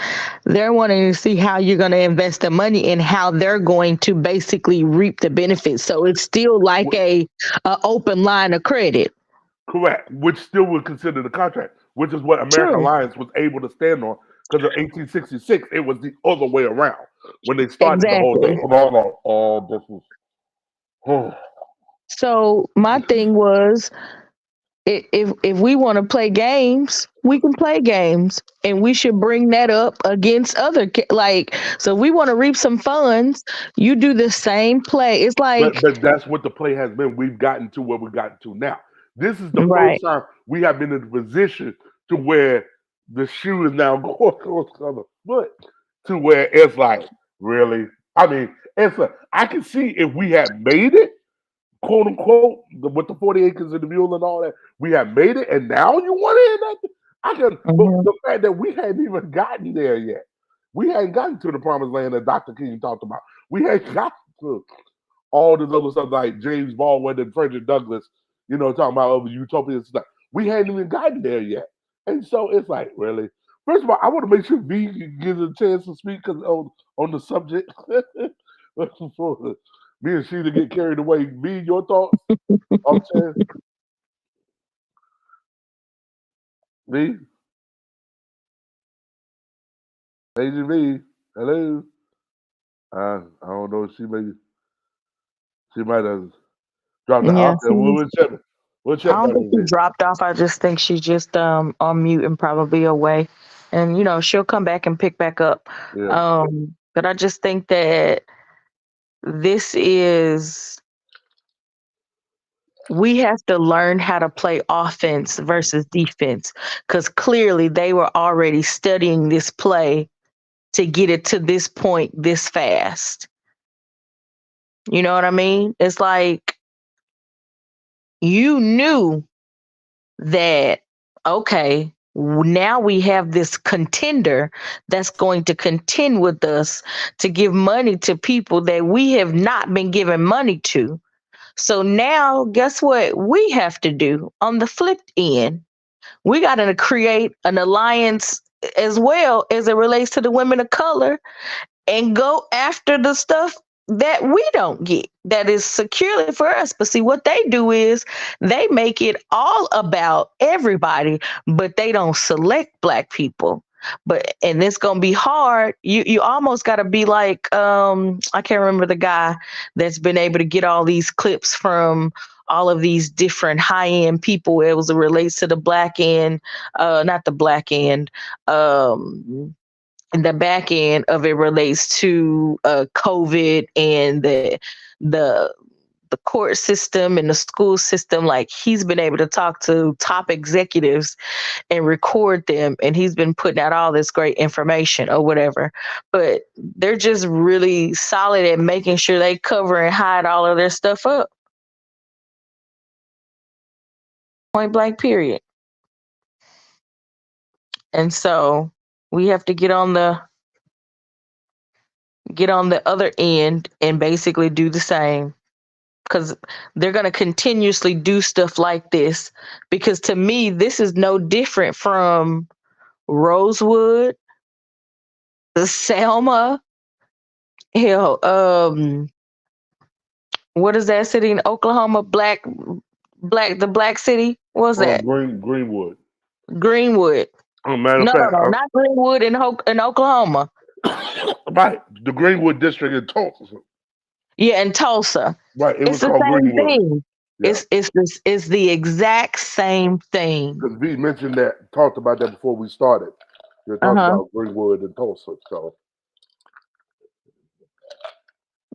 they're wanting to see how you're going to invest the money and how they're going to basically reap the benefits. So it's still like a open line of credit. correct, which still would consider the contract, which is what American True. Alliance was able to stand on because of 1866. It was the other way around when they started the whole thing. Exactly. Hold on, this was. Oh, So my thing was, if we want to play games, we can play games, and we should bring that up against like. So we want to reap some funds. You do the same play. It's like but that's what the play has been. We've gotten to where we've gotten to now. This is the right. first time we have been in a position to where the shoe is now going on the other foot to where it's like, really? I mean, I can see if we had made it, quote unquote, with the 40 acres of the mule and all that, we have made it, and now you want to hear nothing? I can, but Mhm. the fact that we hadn't even gotten there yet, we hadn't gotten to the promised land that Dr. King talked about. We hadn't gotten to all this other stuff like James Baldwin and Frederick Douglass, talking about other utopian stuff. We hadn't even gotten there yet. And so it's like, really? First of all, I want to make sure V gives a chance to speak on the subject. Before me and Sheila get carried away. V, your thoughts on Chance? V? Lady V? Hello? I don't know. She might have dropped Yeah, out. Okay, we'll check it. We'll I check don't back think with she V. dropped off. I just think she's just on mute and probably away. And she'll come back and pick back up. Yeah. But I just think that this is we have to learn how to play offense versus defense, because clearly they were already studying this play to get it to this point this fast. You know what I mean? It's like you knew that, okay, now we have this contender that's going to contend with us to give money to people that we have not been giving money to. So now, guess what we have to do on the flip end? We got to create an alliance as well as it relates to the women of color and go after the stuff that we don't get that is securely for us. But see, what they do is they make it all about everybody, but they don't select Black people. And it's gonna be hard. You almost gotta be like I can't remember the guy that's been able to get all these clips from all of these different high end people. It relates to the black end, not the black end. And the back end of it relates to COVID and the the court system and the school system. Like, he's been able to talk to top executives and record them, and he's been putting out all this great information or whatever. But they're just really solid at making sure they cover and hide all of their stuff up. Point blank, period. And so we have to get on the other end and basically do the same, because they're going to continuously do stuff like this. Because to me, this is no different from Rosewood, Selma, hell, what is that city in Oklahoma? The black city? What was that? Greenwood. Greenwood. Matter of fact, No, not Greenwood in Oklahoma. Right, the Greenwood district in Tulsa. Yeah, in Tulsa. Right, it It's was the called same Greenwood. thing. Yeah. It's the exact same thing. Because we mentioned that, talked about that before we started. You're talking about Greenwood and Tulsa. So,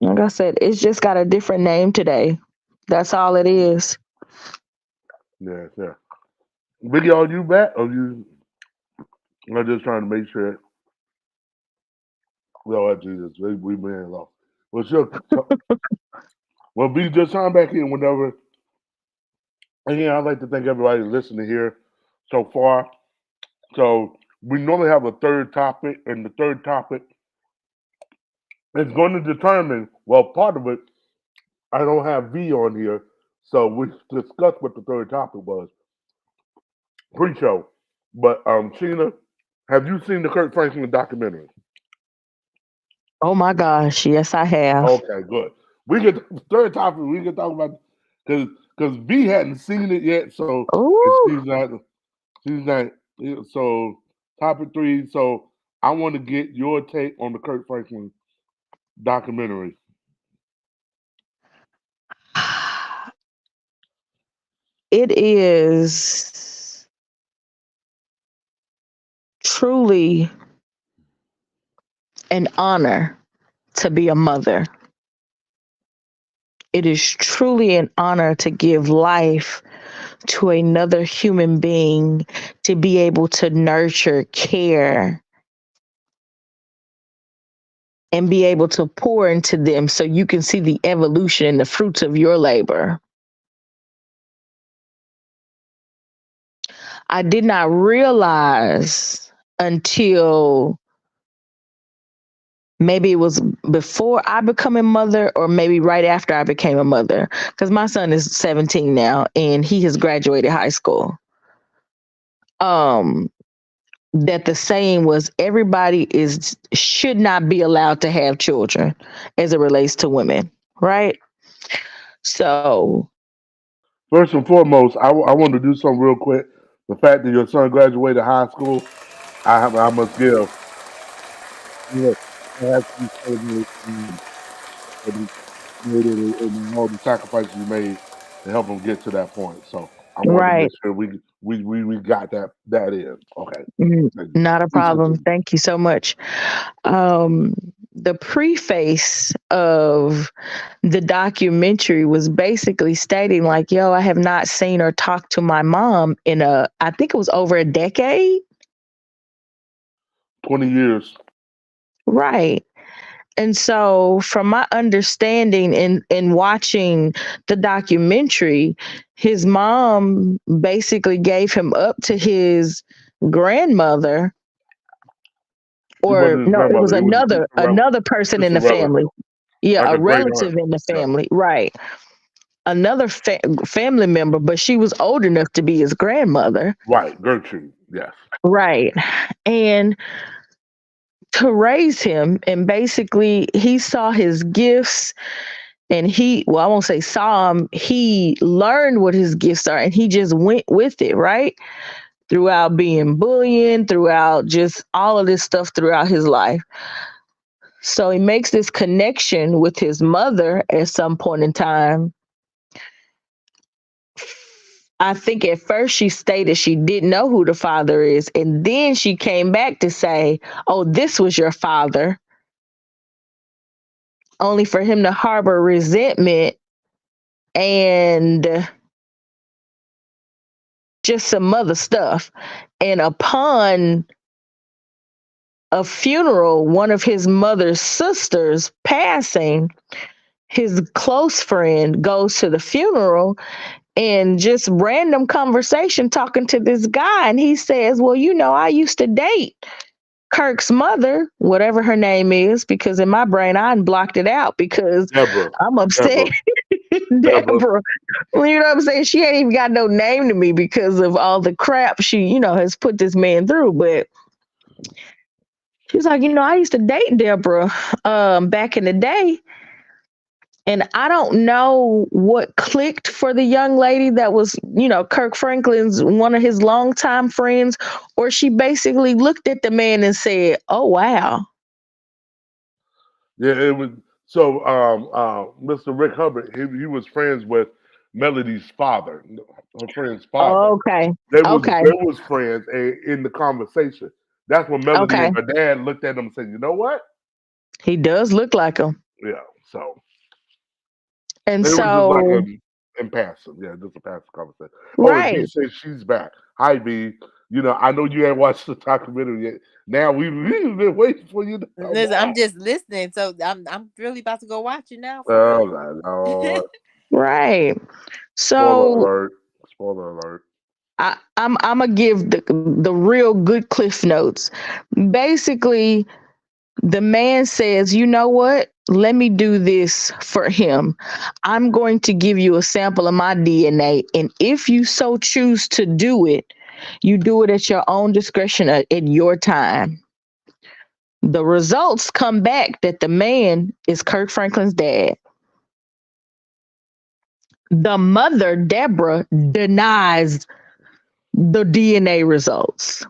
like I said, it's just got a different name today. That's all it is. yeah. Biggie, are you back? Or I'm just trying to make sure. Lord Jesus, we man lost. Well, sure. Well, be just sign back in whenever. Again, I'd like to thank everybody listening here so far. So we normally have a third topic, and the third topic is going to determine, well, part of it, I don't have V on here, so we discussed what the third topic was pre-show. But Sheena, have you seen the Kurt Franklin documentary? Oh my gosh, yes, I have. Okay, good. We get the third topic. We can talk about because V hadn't seen it yet, so she's not. So topic 3. So I want to get your take on the Kurt Franklin documentary. It is truly an honor to be a mother. It is truly an honor to give life to another human being, to be able to nurture, care, and be able to pour into them so you can see the evolution and the fruits of your labor. I did not realize until maybe it was before I became a mother, or maybe right after I became a mother, because my son is 17 now and he has graduated high school. That the saying was everybody should not be allowed to have children as it relates to women, right? So First and foremost, I want to do something real quick. The fact that your son graduated high school, I must give. I have to be celebrated and all the sacrifices you made to help him get to that point. So I want to make sure we got that in. Okay. Not a problem. Thank you so much. The preface of the documentary was basically stating like, yo, I have not seen or talked to my mom in I think it was over a decade. 20 years. Right. And so from my understanding in watching the documentary, his mom basically gave him up to his grandmother. Or no, it was another person in the family. Yeah, like a relative in the family. Yeah. Right. Another family member, but she was old enough to be his grandmother. Right, Gertrude, yes. Right. And to raise him, and basically he saw his gifts, and I won't say saw him, he learned what his gifts are, and he just went with it, right? throughout being bullying, throughout just all of this stuff throughout his life. So he makes this connection with his mother at some point in time. I think at first she stated she didn't know who the father is. And then she came back to say, oh, this was your father. Only for him to harbor resentment and just some other stuff. And upon a funeral, one of his mother's sisters passing, his close friend goes to the funeral and just random conversation talking to this guy. And he says, well, you know, I used to date Kirk's mother, whatever her name is, because in my brain, I blocked it out because Deborah. I'm upset. Deborah. Well, you know what I'm saying? She ain't even got no name to me because of all the crap she, you know, has put this man through. But she was like, you know, I used to date Deborah back in the day. And I don't know what clicked for the young lady that was, you know, Kirk Franklin's one of his longtime friends, or she basically looked at the man and said, oh, wow. Yeah, it was so. Mr. Rick Hubbard, he was friends with Melody's father, her friend's father. Okay. They Okay. was friends in the conversation. That's when Melody Okay. and her dad looked at him and said, "You know what? He does look like him. Yeah." So And it was just like so, in passing. Yeah, just a passive conversation. Oh, and B right. says she's back. Hi, B. You know, I know you ain't watched the documentary yet. Now we've been waiting for you to come Listen, I'm back. just listening, so I'm really about to go watch it now for Oh real. my lord! Right. Spoiler So alert! Spoiler alert! I'm gonna give the real good cliff notes. Basically, the man says, you know what? Let me do this for him. I'm going to give you a sample of my DNA. And if you so choose to do it, you do it at your own discretion at your time. The results come back that the man is Kirk Franklin's dad. The mother, Deborah, denies the DNA results.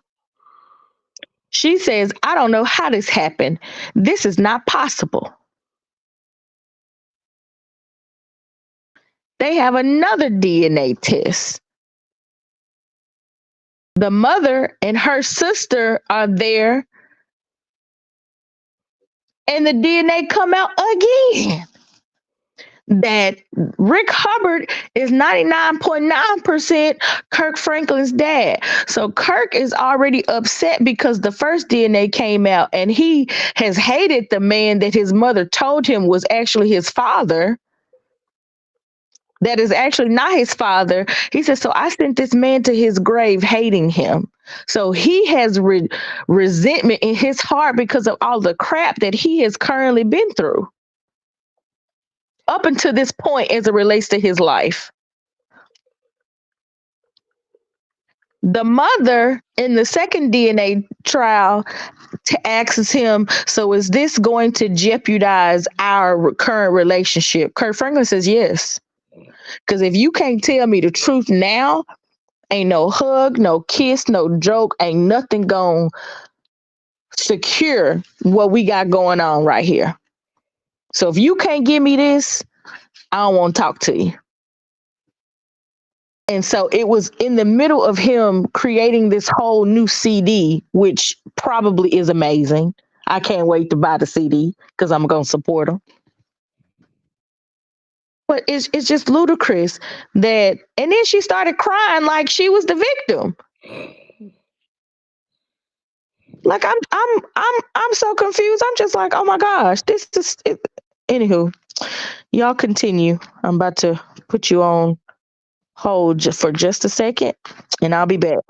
She says, I don't know how this happened. This is not possible. They have another DNA test. The mother and her sister are there, and the DNA come out again that Rick Hubbard is 99.9% Kirk Franklin's dad. So Kirk is already upset because the first DNA came out and he has hated the man that his mother told him was actually his father. That is actually not his father. He says, so I sent this man to his grave hating him. So he has resentment in his heart because of all the crap that he has currently been through up until this point as it relates to his life. The mother in the second DNA trial asks him, so is this going to jeopardize our current relationship? Kurt Franklin says yes. Because if you can't tell me the truth now, ain't no hug, no kiss, no joke, ain't nothing going to secure what we got going on right here. So if you can't give me this, I don't want to talk to you. And so it was in the middle of him creating this whole new CD, which probably is amazing. I can't wait to buy the CD because I'm going to support him. But it's just ludicrous that, and then she started crying like she was the victim. Like I'm so confused. I'm just like, oh my gosh, this is it. Anywho, y'all continue. I'm about to put you on hold for just a second, and I'll be back.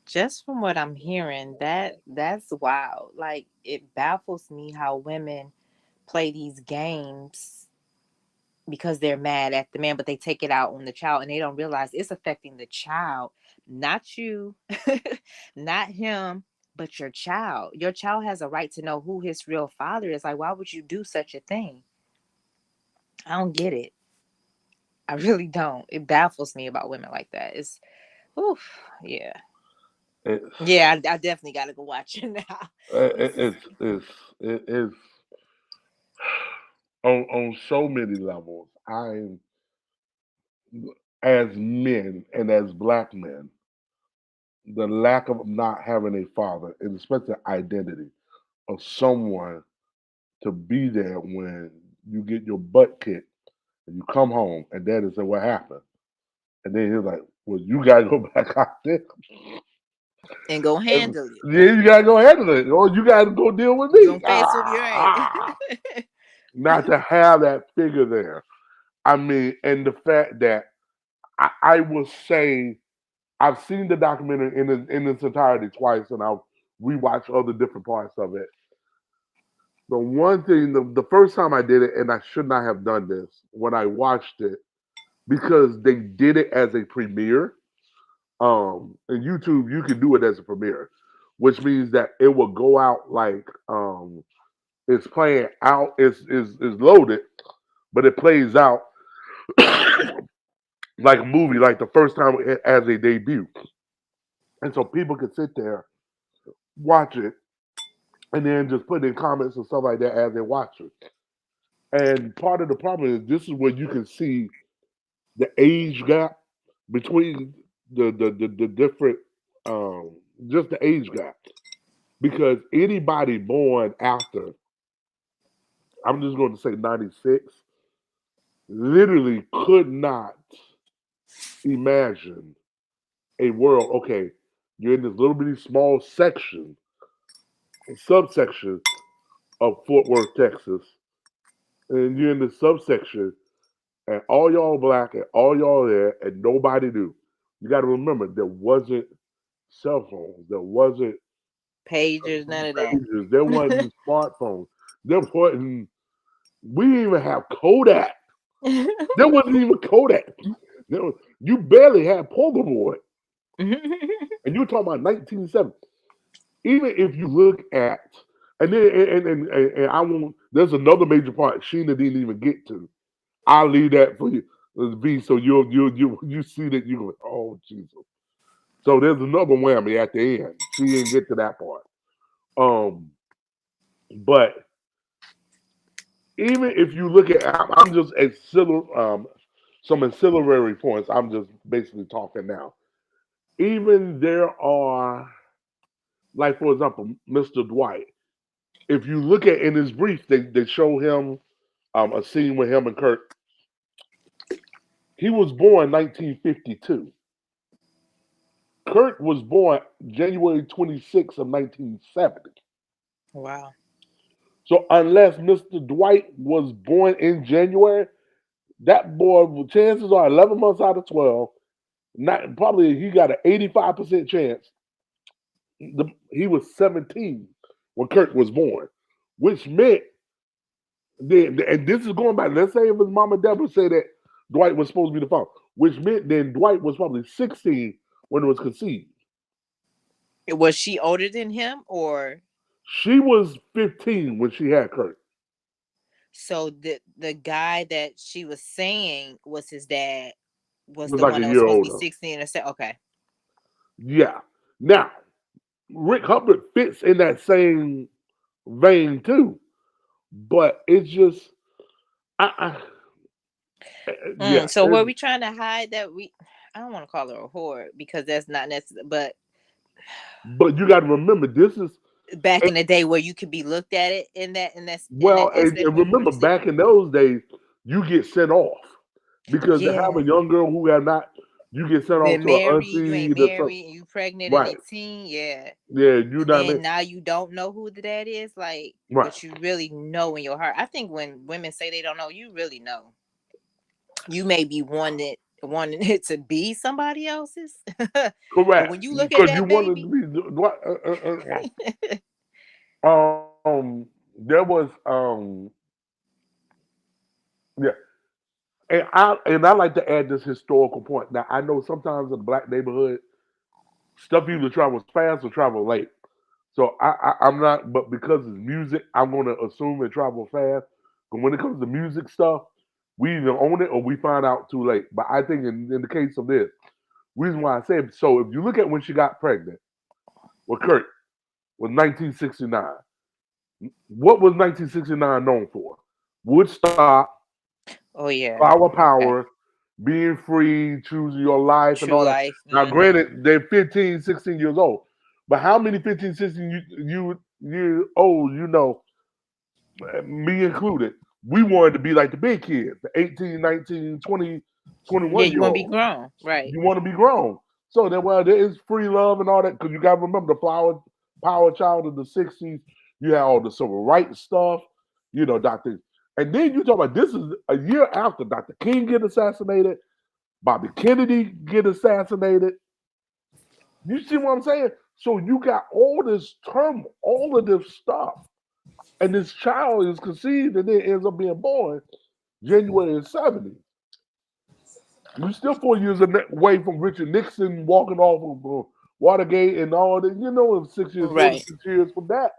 Just from what I'm hearing, that's wild. Like, it baffles me how women play these games because they're mad at the man, but they take it out on the child and they don't realize it's affecting the child, not you, not him, but your child. Your child has a right to know who his real father is. Like, why would you do such a thing? I don't get it. I really don't. It baffles me about women like that. Oof, yeah. It's Yeah, I definitely gotta go watch it now. it, This is it's on so many levels. I'm as men and as black men, the lack of not having a father, and especially identity of someone to be there when you get your butt kicked and you come home and daddy said, "What happened?" And then he's like, "Well, you gotta go back out there. and go And, handle it. yeah, you gotta go handle it, or you gotta go deal with You me." gonna face with your right. Not to have that figure there. I mean, and the fact that I will say I've seen the documentary in its entirety twice, and I'll rewatch other different parts of it. The one thing, the first time I did it, and I should not have done this when I watched it, because they did it as a premiere. And YouTube, you can do it as a premiere, which means that it will go out like it's playing out, is loaded, but it plays out like a movie, like the first time as a debut, and so people can sit there, watch it, and then just put in comments and stuff like that as they watch it. And part of the problem is this is where you can see the age gap between the different um just the age gap. Because anybody born after, I'm just going to say 96, literally could not imagine a world, okay, you're in this little bitty small section, subsection of Fort Worth, Texas, and you're in the subsection, and all y'all black, and all y'all there, and nobody knew. You got to remember, there wasn't cell phones, there wasn't Pagers, none of that. pagers, there wasn't smartphones, there wasn't. We didn't even have Kodak. There wasn't even Kodak. You barely had Polaroid, and you're talking about 1970. Even if you look at, and then and I won't. There's another major part Sheena didn't even get to. I'll leave that for you, V. So you see that you go, oh Jesus. So there's another whammy at the end. She didn't get to that part. Um, but even if you look at, I'm just some ancillary points. I'm just basically talking now. Even there are, like for example, Mr. Dwight. If you look at in his brief, they show him a scene with him and Kurt. He was born 1952. Kurt was born January 26th of 1970. Wow. So unless Mr. Dwight was born in January, that boy, chances are 11 months out of 12, not probably he got an 85% chance. He was 17 when Kurt was born, which meant then, and this is going back. Let's say if his mom and dad would say that Dwight was supposed to be the father, which meant then Dwight was probably 16 when it was conceived. Was she older than him, or She was 15 when she had Kurt. so the guy that she was saying was his dad It was was the like one a that was year supposed to be older. 16 or so? Okay. Yeah. Now, Rick Hubbard fits in that same vein too, but it's just, yeah. So were we trying to hide that we? I don't want to call her a whore because that's not necessary. But But you got to remember, this is back and, in the day where you could be looked at it in that well, aspect and when you were remember sick. back in those days, you get sent off because to have Yeah. a young girl who have not, you get sent off Been to an married, you ain't unseen or something. married, and you pregnant and Right? a teen, yeah. Yeah, you And know what I then mean. now you don't know who the dad is, like, Right. but you really know in your heart. I think when women say they don't know, you really know. You may be wanting it to be somebody else's, but Correct. when you look at Because you that wanted baby, to be what? There was yeah, and I like to add this historical point. Now I know sometimes in the black neighborhood, stuff either travels fast or travel late. So I'm not, but because it's music, I'm going to assume it travels fast. But when it comes to music stuff, we either own it or we find out too late. But I think in the case of this, Reason why I say it, so if you look at when she got pregnant with Kurt was 1969. What was 1969 known for? Woodstock, Oh yeah. flower Okay. power, being free, choosing your life, and True all that. life. Now, Hmm. granted, they're 15, 16 years old, but how many 15, 16 years old, me included, we wanted to be like the big kids, the 18, 19, 20, Yeah, 21 you year want to be olds. grown, right? You want to be grown. So that there is free love and all that, because you got to remember the flower power child of the 60s. You had all the civil rights stuff, Dr. And then you talk about this is a year after Dr. King get assassinated, Bobby Kennedy get assassinated. You see what I'm saying? So you got all this turmoil, all of this stuff. And this child is conceived and then ends up being born January of 70. You're still 4 years away from Richard Nixon walking off of Watergate and all that. In 6 years, more than Right. 6 years from that,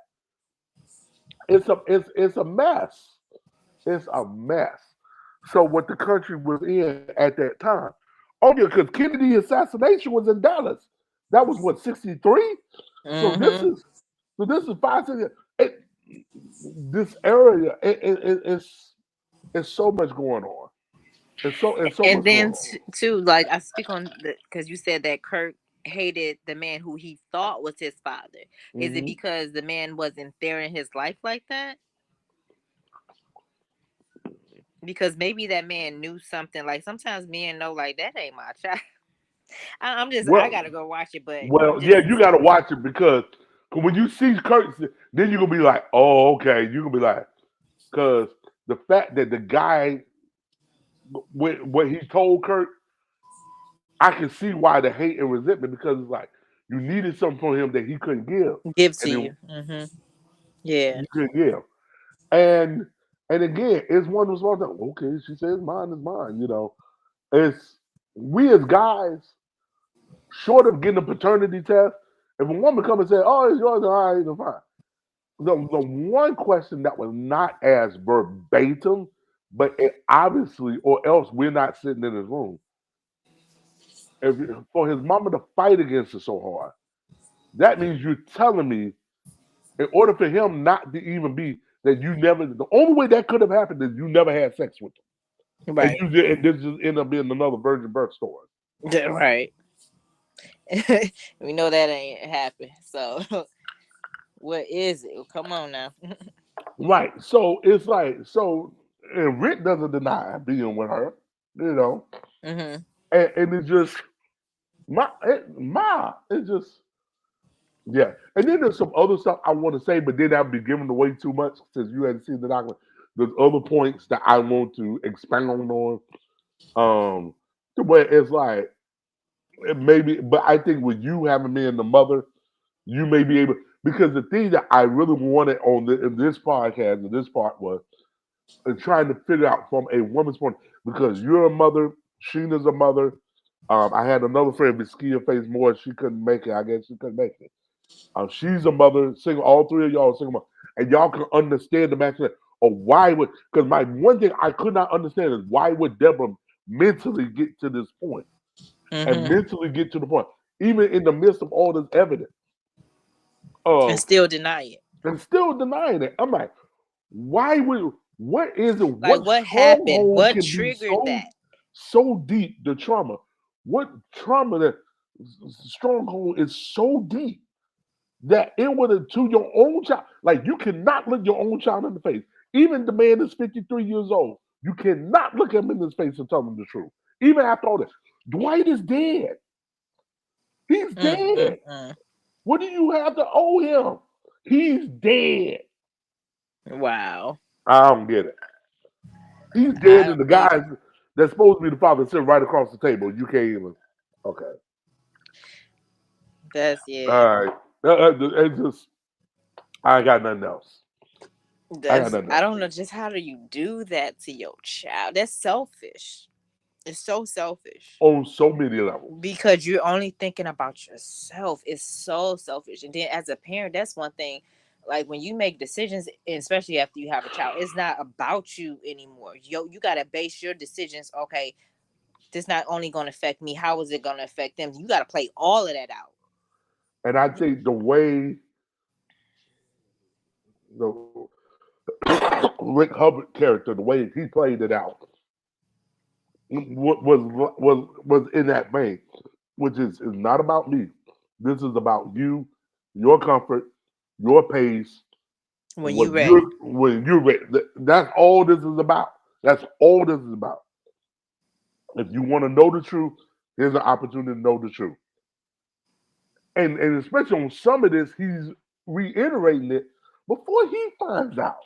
it's a mess. It's a mess. So what the country was in at that time? Oh yeah, because Kennedy assassination was in Dallas. That was what 63. So this Hmm. is so this is 5 6. This area, it's so much going on. It's so And much going then on. too, like I speak on the because you said that Kirk hated the man who he thought was his father. Is it Hmm. because the man wasn't there in his life like that? Because maybe that man knew something. Like sometimes men know, like that ain't my child. I Well, gotta go watch it, but yeah, just you got to watch it because when you see Kurt, then you're gonna be like, oh, okay. You're gonna be like, because the fact that the guy, what he told Kurt, I can see why the hate and resentment because it's like you needed something from him that he couldn't give, give to and then you. Yeah. you couldn't give, and and again, it's one of those ones that okay, she says mine is mine. It's we as guys, short of getting a paternity test, if a woman come and say, "Oh, it's yours," all right, then fine. The one question that was not as verbatim, but it obviously, or else we're not sitting in his room. For his mama to fight against it so hard, that means you're telling me, in order for him not to even be that you never, the only way that could have happened is you never had sex with him, and Right. and this just end up being another virgin birth story. Yeah, right. We know that ain't happened. So what is it? Come on now. Right. So it's like and Rick doesn't deny being with her, you know, Hmm. and it's just it's just yeah. And then there's some other stuff I want to say, but then I'd be giving away too much since you hadn't seen the document. There's other points that I want to expound on. To where it's like maybe, but I think with you having been the mother, you may be able because the thing that I really wanted in this podcast and this part was trying to figure out from a woman's point because you're a mother, Sheena's a mother. I had another friend, Biskia Face Moore. She couldn't make it. I guess she couldn't make it. She's a mother, single. All three of y'all are single, and y'all can understand the match of why would because my one thing I could not understand is why would Deborah mentally get to this point and Hmm. mentally get to the point, even in the midst of all this evidence And of still deny it. and still denying it. I'm like, why would what is it? Like What what happened? stronghold What can be triggered that? so deep? The trauma. What trauma that stronghold is so deep that it would have to your own child. Like you cannot look your own child in the face. Even the man that's 53 years old, you cannot look him in his face and tell him the truth. Even after all this, Dwight is dead. He's dead. Mm-mm. What do you have to owe him? He's dead. Wow. I don't get it. He's I dead, and don't the either. guys that's supposed to be the father sitting right across the table. You can't even. Okay. That's All yeah. right. It's just I ain't got nothing else. I got That's nothing I else. don't know just how do you do that to your child? That's selfish. It's so selfish. On so many levels. Because you're only thinking about yourself. It's so selfish. And then as a parent, that's one thing. Like when you make decisions, and especially after you have a child, it's not about you anymore. You gotta base your decisions. Okay, this not only going to affect me, how is it going to affect them? You got to play all of that out. And I think the way the Rick Hubbard character, the way he played it out, was in that vein, which is not about me. This is about you, your comfort, your pace. When you ready. When you're ready. That's all this is about. That's all this is about. If you want to know the truth, here's an opportunity to know the truth. And especially on some of this, he's reiterating it before he finds out.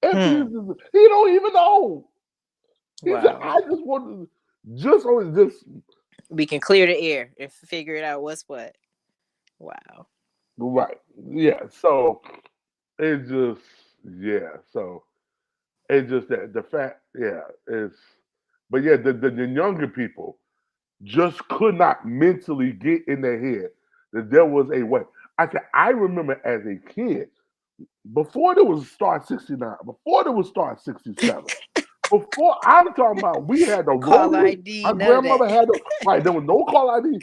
He don't even know. He said, Wow. I just want to We can clear the air and figure it out what's what. Wow. right. Yeah. So it's just So it's just that the fact, is but yeah, the younger people just could not mentally get in their head that there was a way. I remember as a kid, before there was Star 69, before there was Star 67, before I'm talking about, we had the Call rotary. ID, My none of grandmother that. had there was no call ID.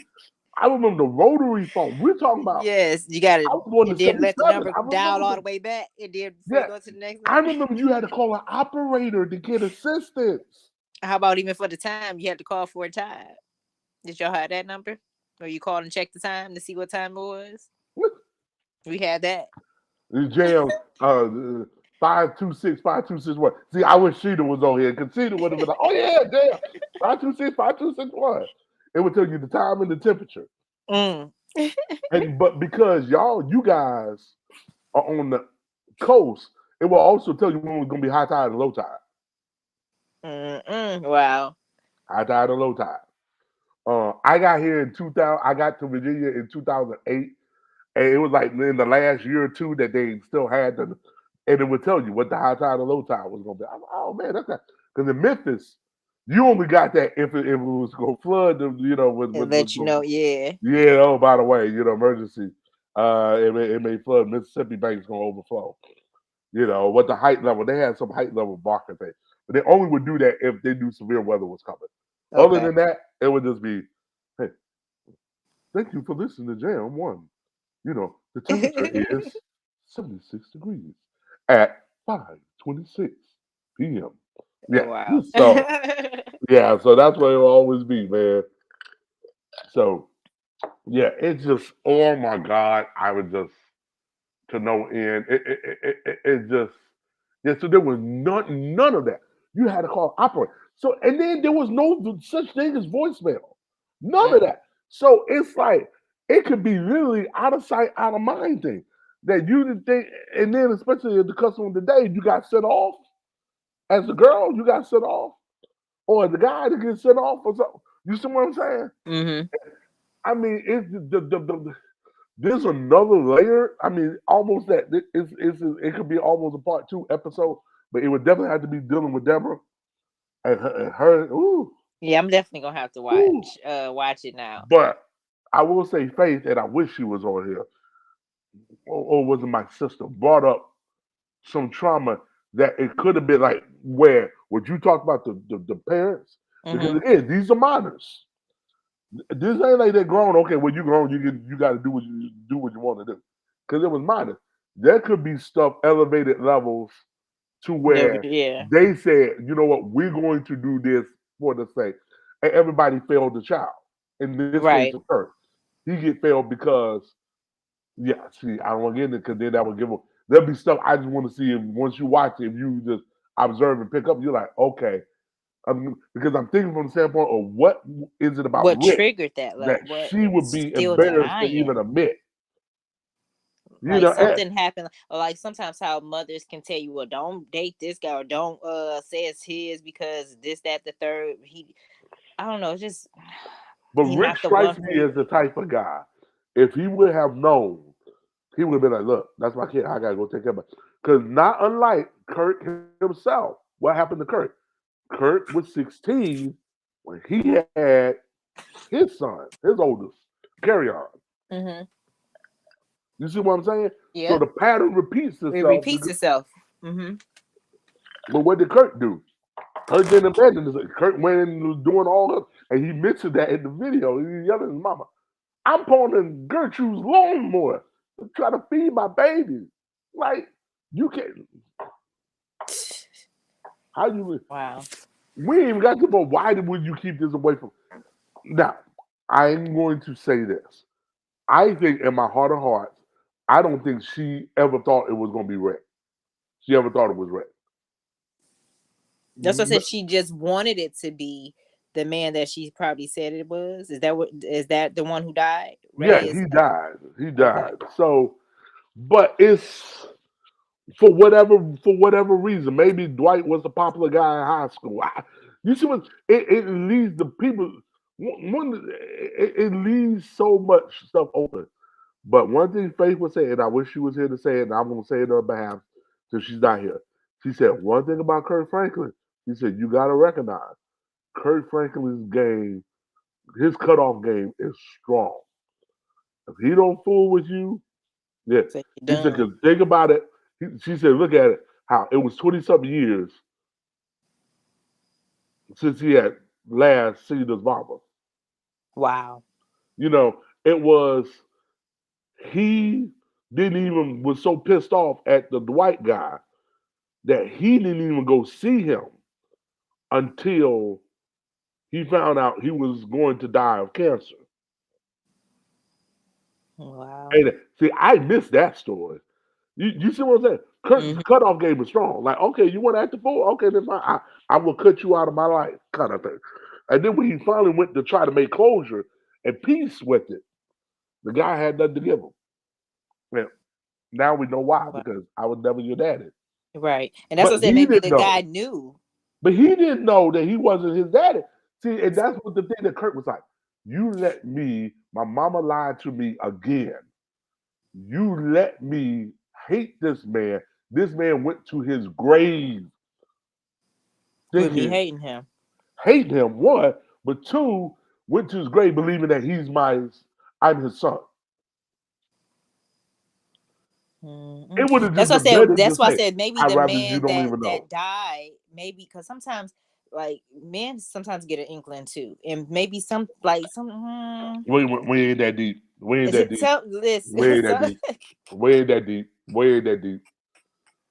I remember the rotary phone. We're talking about. Yes, you got it. I was born in And then let the 77. number I dial remember all the- the way back, and then Yeah. go to the next I one. remember you had to call an operator to get assistance. How about even for the time? You had to call for a time. Did y'all have that number? Or you called and checked the time to see what time it was? We had that. The jail 526-5261. See, I wish Sheeta was on here because Sheeta would have been like, oh yeah, damn. 526-5261. It would tell you the time and the temperature. Mm. But because you guys are on the coast, it will also tell you when it's gonna be high tide and low tide. Wow. High tide and low tide. I got here in 2000. I got to Virginia in 2008, and it was like in the last year or two that they still had and it would tell you what the high tide and low tide was gonna be. I'm like, oh man, that's not because in Memphis, you only got that if it was gonna flood. And let you know, yeah. Yeah. Oh, by the way, emergency. It may flood. Mississippi Bank's gonna overflow. What the height level? They had some height level marker thing, but they only would do that if they knew severe weather was coming. Other than that, it would just be, hey, thank you for listening to Jam 1. The temperature is 76 degrees at 5:26 p.m. Yeah. Wow. So so that's what it will always be, man. So yeah, it's just, oh my God, I would just to no end. It just so there was none of that. You had to call operator. So and then there was no such thing as voicemail. None of that. So it's like it could be really out of sight, out of mind thing that you didn't think, and then especially the customer today, you got sent off. As a girl, you got sent off, or the guy that gets sent off, or something. You see what I'm saying? Mm-hmm. I mean, it's there's another layer. I mean, almost that it could be almost a part 2 episode, but it would definitely have to be dealing with Deborah and her. Ooh. Yeah, I'm definitely gonna have to watch it now. But I will say, Faith, and I wish she was on here, or was it my sister, brought up some trauma that it could have been like where would you talk about the parents? Because again, these are minors. This ain't like they're grown. Okay, when you're grown, you got to do what you want to do. Because it was minors. There could be stuff elevated levels to where they said, you know what, we're going to do this for the sake, and everybody failed the child. In this case, of Kurt, he get failed because see, I don't want to get into it because then that would give him. There'll be stuff I just want to see. If once you watch it, if you just observe and pick up, you're like, okay. Because I'm thinking from the standpoint of what is it about what Rick triggered that she would be embarrassed to even admit. Something happened. Or like sometimes how mothers can tell you, well, don't date this guy or don't say it's his because this, that, the third. I don't know. It's just. But Rick strikes me as the type of guy. If he would have known, he would have been like, look, that's my kid. I got to go take care of it. Because not unlike Kurt himself, what happened to Kurt? Kurt was 16 when he had his son, his oldest, Carry On. Mm-hmm. You see what I'm saying? Yeah. So the pattern repeats itself. It repeats itself. Mm-hmm. But what did Kurt do? Kurt didn't abandon this. Kurt went and was doing all of And he mentioned that in the video. He's yelling at his mama, I'm pulling Gertrude's lawnmower to try to feed my baby. Like, you can't. How you. Wow. We ain't even got to, but why would you keep this away from. Now, I'm going to say this. I think in my heart of hearts, I don't think she ever thought it was going to be Rick. She ever thought it was Rick. That's what I said. She just wanted it to be the man that she probably said it was. Is that the one who died? Yeah, Ray is. he died. He died. So, but it's for whatever reason. Maybe Dwight was a popular guy in high school. You see what it leaves the people. It leaves so much stuff open. But one thing Faith was saying, and I wish she was here to say it, and I'm going to say it on her behalf since she's not here. She said one thing about Kurt Franklin. She said you got to recognize Kurt Franklin's game, his cutoff game is strong. If he don't fool with you, yeah. So He said, 'cause think about it. She said, look at it, how it was 20-something years since he had last seen his mama. wow. You know, it was, he didn't even, was so pissed off at the Dwight guy that he didn't even go see him until he found out he was going to die of cancer. Wow. And see, I missed that story. You see what I'm saying? Kurt's cutoff game is strong. Like, okay, you want to act the fool? Okay, then fine. I will cut you out of my life, kind of thing. And then when he finally went to try to make closure and peace with it, the guy had nothing to give him. Yeah. Now we know why, because I was never your daddy. Right. And that's But what I said. he Maybe didn't the know. guy knew. But he didn't know that he wasn't his daddy. See, and that's what the thing that Kurt was like. You let me, my mama lied to me again. You let me hate this man. This man went to his grave With me thinking, hating him. hate him, one, but two, went to his grave believing that I'm his son. It would have That's just what I been better said. That's to why I say, said maybe I'd the rather you man don't even know. that died, maybe because sometimes like men sometimes get an inkling too, and maybe some. We ain't that deep. We ain't that deep. Listen, We ain't that deep. We ain't that deep. We ain't that deep.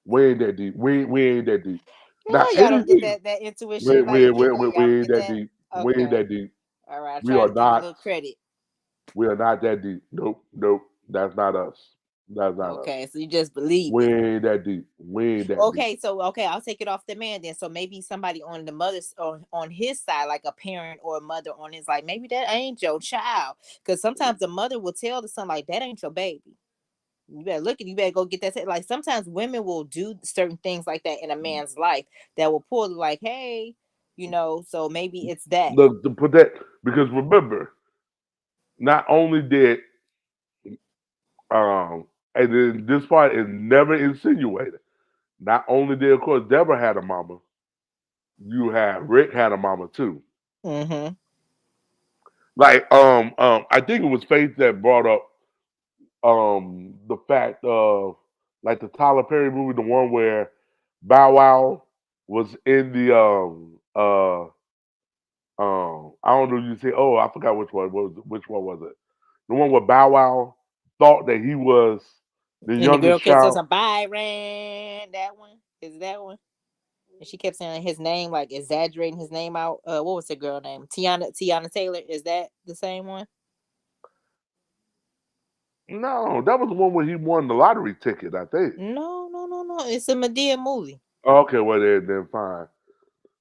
We ain't that deep. We ain't that deep. Now, y'all don't get anything. that intuition like me. We Y'all don't ain't get that that. deep. We ain't Okay, that deep. all right. I We try are to give a not. little credit. We are not that deep. Nope. That's not us. That's not us. Okay, so you just believe We it. ain't that deep. We ain't that deep. Okay, so I'll take it off the man then. So maybe somebody on the mother's on his side, like a parent or a mother on his, like maybe that ain't your child. Because sometimes the mother will tell the son like that ain't your baby. You better look at. You better go get that. Like sometimes women will do certain things like that in a man's life that will pull like, hey, So maybe it's that. Look, to put that, because remember, not only did and then this part is never insinuated. Not only did, of course, Deborah had a mama, you had Rick had a mama too. Mm-hmm. Like, I think it was Faith that brought up the fact of like the Tyler Perry movie, the one where Bow Wow was in the I don't know. You say, oh, I forgot which one. Which one was it? The one where Bow Wow thought that he was the And the girl youngest kept saying child. Byron. That one is that one. And she kept saying his name, like exaggerating his name out. What was the girl name? Tiana Taylor. Is that the same one? No, that was the one where he won the lottery ticket, I think. No. It's a Madea movie. Okay, well then fine,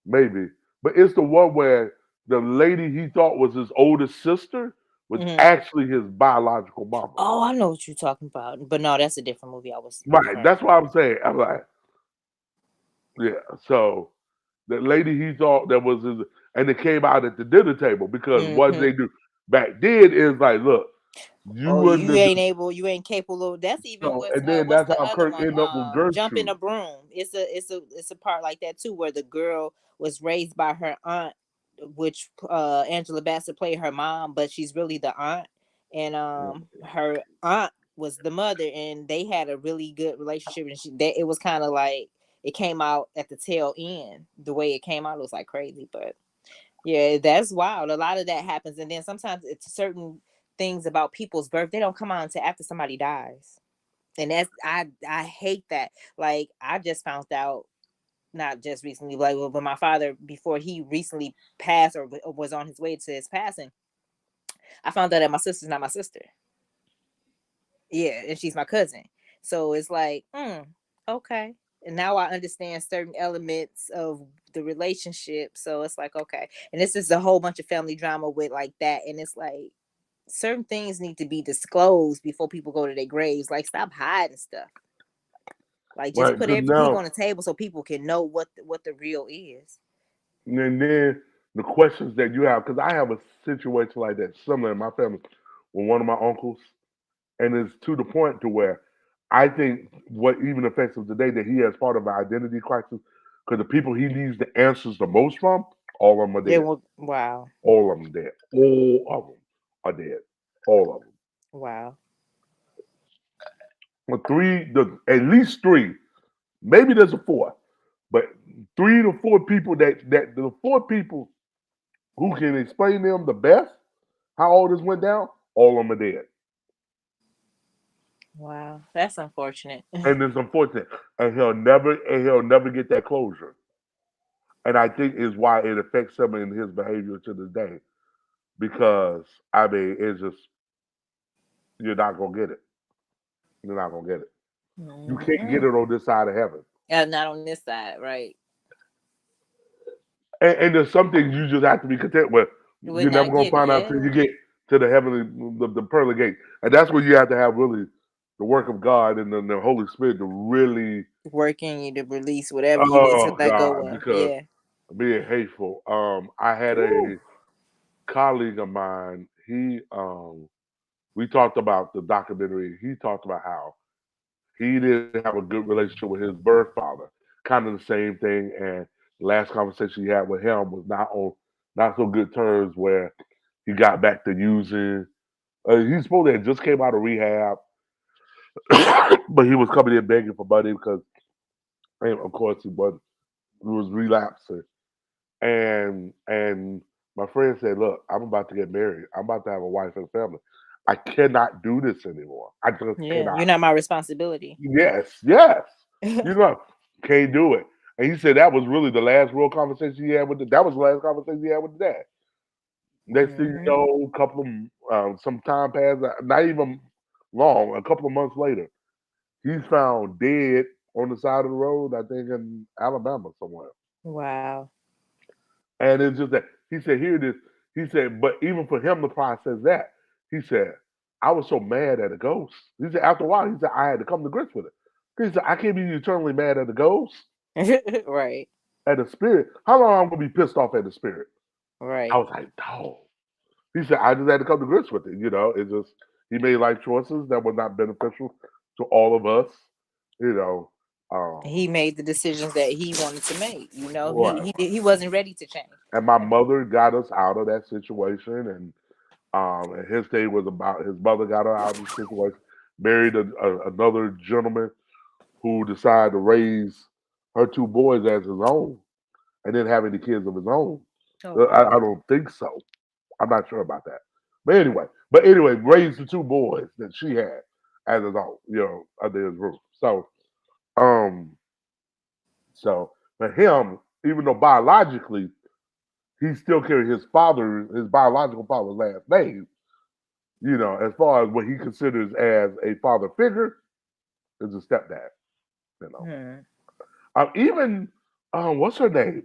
maybe. But it's the one where the lady he thought was his oldest sister was actually his biological mama. Oh, I know what you're talking about. But no, that's a different movie. I was right. That's what I'm saying. I'm like, yeah. So the lady he thought that was his, and it came out at the dinner table because what they do back then is like, look, you ain't capable. That's even so, what's and then what's that's the how other Kirk one? ended up with Gertrude. Jumping a broom. It's a part like that too, where the girl was raised by her aunt, which Angela Bassett played her mom, but she's really the aunt, and her aunt was the mother, and they had a really good relationship, and it was kind of like it came out at the tail end. The way it came out, it was like crazy, but Yeah, that's wild. A lot of that happens, and then sometimes it's certain things about people's birth. They don't come on until after somebody dies, and I hate that. Like I just found out not just recently, like when my father before he recently passed or was on his way to his passing, I found out that my sister's not my sister. Yeah, and she's my cousin. So it's like, okay. And now I understand certain elements of the relationship. So it's like, okay. And this is a whole bunch of family drama with like that. And it's like certain things need to be disclosed before people go to their graves. Like stop hiding stuff. Like just Right? put Because everything now, on the table so people can know what the real is. and then the questions that you have, because I have a situation like that similar in my family with one of my uncles, and it's to the point to where I think what even affects him today that he has part of an identity crisis because the people he needs the answers the most from, all of them are They dead. will wow. All of them dead. All of them are dead. All of them. Wow. Well, at least three. Maybe there's a fourth, but 3 to 4 people that the 4 people who can explain them the best how all this went down. All of them are dead, Wow. That's unfortunate. and it's unfortunate. And he'll never get that closure. And I think is why it affects him in his behavior to this day. Because I mean, it's just you're not gonna get it. You're not gonna get it. You can't get Mhm. it on this side of heaven. Yeah, not on this side, right? And there's some things you just have to be content with. We're You're never not gonna getting, find out till yeah. you get to the heavenly, the pearly gate, and that's where you have to have really the work of God and the Holy Spirit to really, Working you to release whatever you need to oh let go God, of. because Yeah. being hateful. I had Woo. a colleague of mine. We talked about the documentary. He talked about how he didn't have a good relationship with his birth father. Kind of the same thing. And the last conversation he had with him was not so good terms where he got back to using. He's supposed to have just came out of rehab, but he was coming in begging for money because, and of course, he was relapsing. And my friend said, "Look, I'm about to get married. I'm about to have a wife and a family. I cannot do this anymore. I just Yeah. cannot." You're not my responsibility. Yes, yes. You know, can't do it. And he said that was really the last real conversation he had with that was the last conversation he had with the dad. Next thing you Hmm. know, some time passed, not even long, a couple of months later, he's found dead on the side of the road, I think in Alabama somewhere. Wow. And it's just that he said, here it is. He said, but even for him to process that, he said, I was so mad at a ghost. He said, after a while, he said, I had to come to grips with it. He said, I can't be eternally mad at a ghost, Right. at a spirit. How long I'm gonna be pissed off at the spirit? I Right. was like, dog. He said, I just had to come to grips with it. It's just he made life choices that were not beneficial to all of us. You know, He made the decisions that he wanted to make. right. He wasn't ready to change. And my mother got us out of that situation, and his day was about his mother got her out of the situation, married another gentleman who decided to raise her 2 boys as his own, and didn't have any kids of his own. Oh I wow. don't think so. I'm not sure about that. But anyway, raised the 2 boys that she had as his own, under his roof. Um, so for him, even though biologically he still carried his biological father's last name, as far as what he considers as a father figure, is a stepdad. You know, Hmm. even what's her name?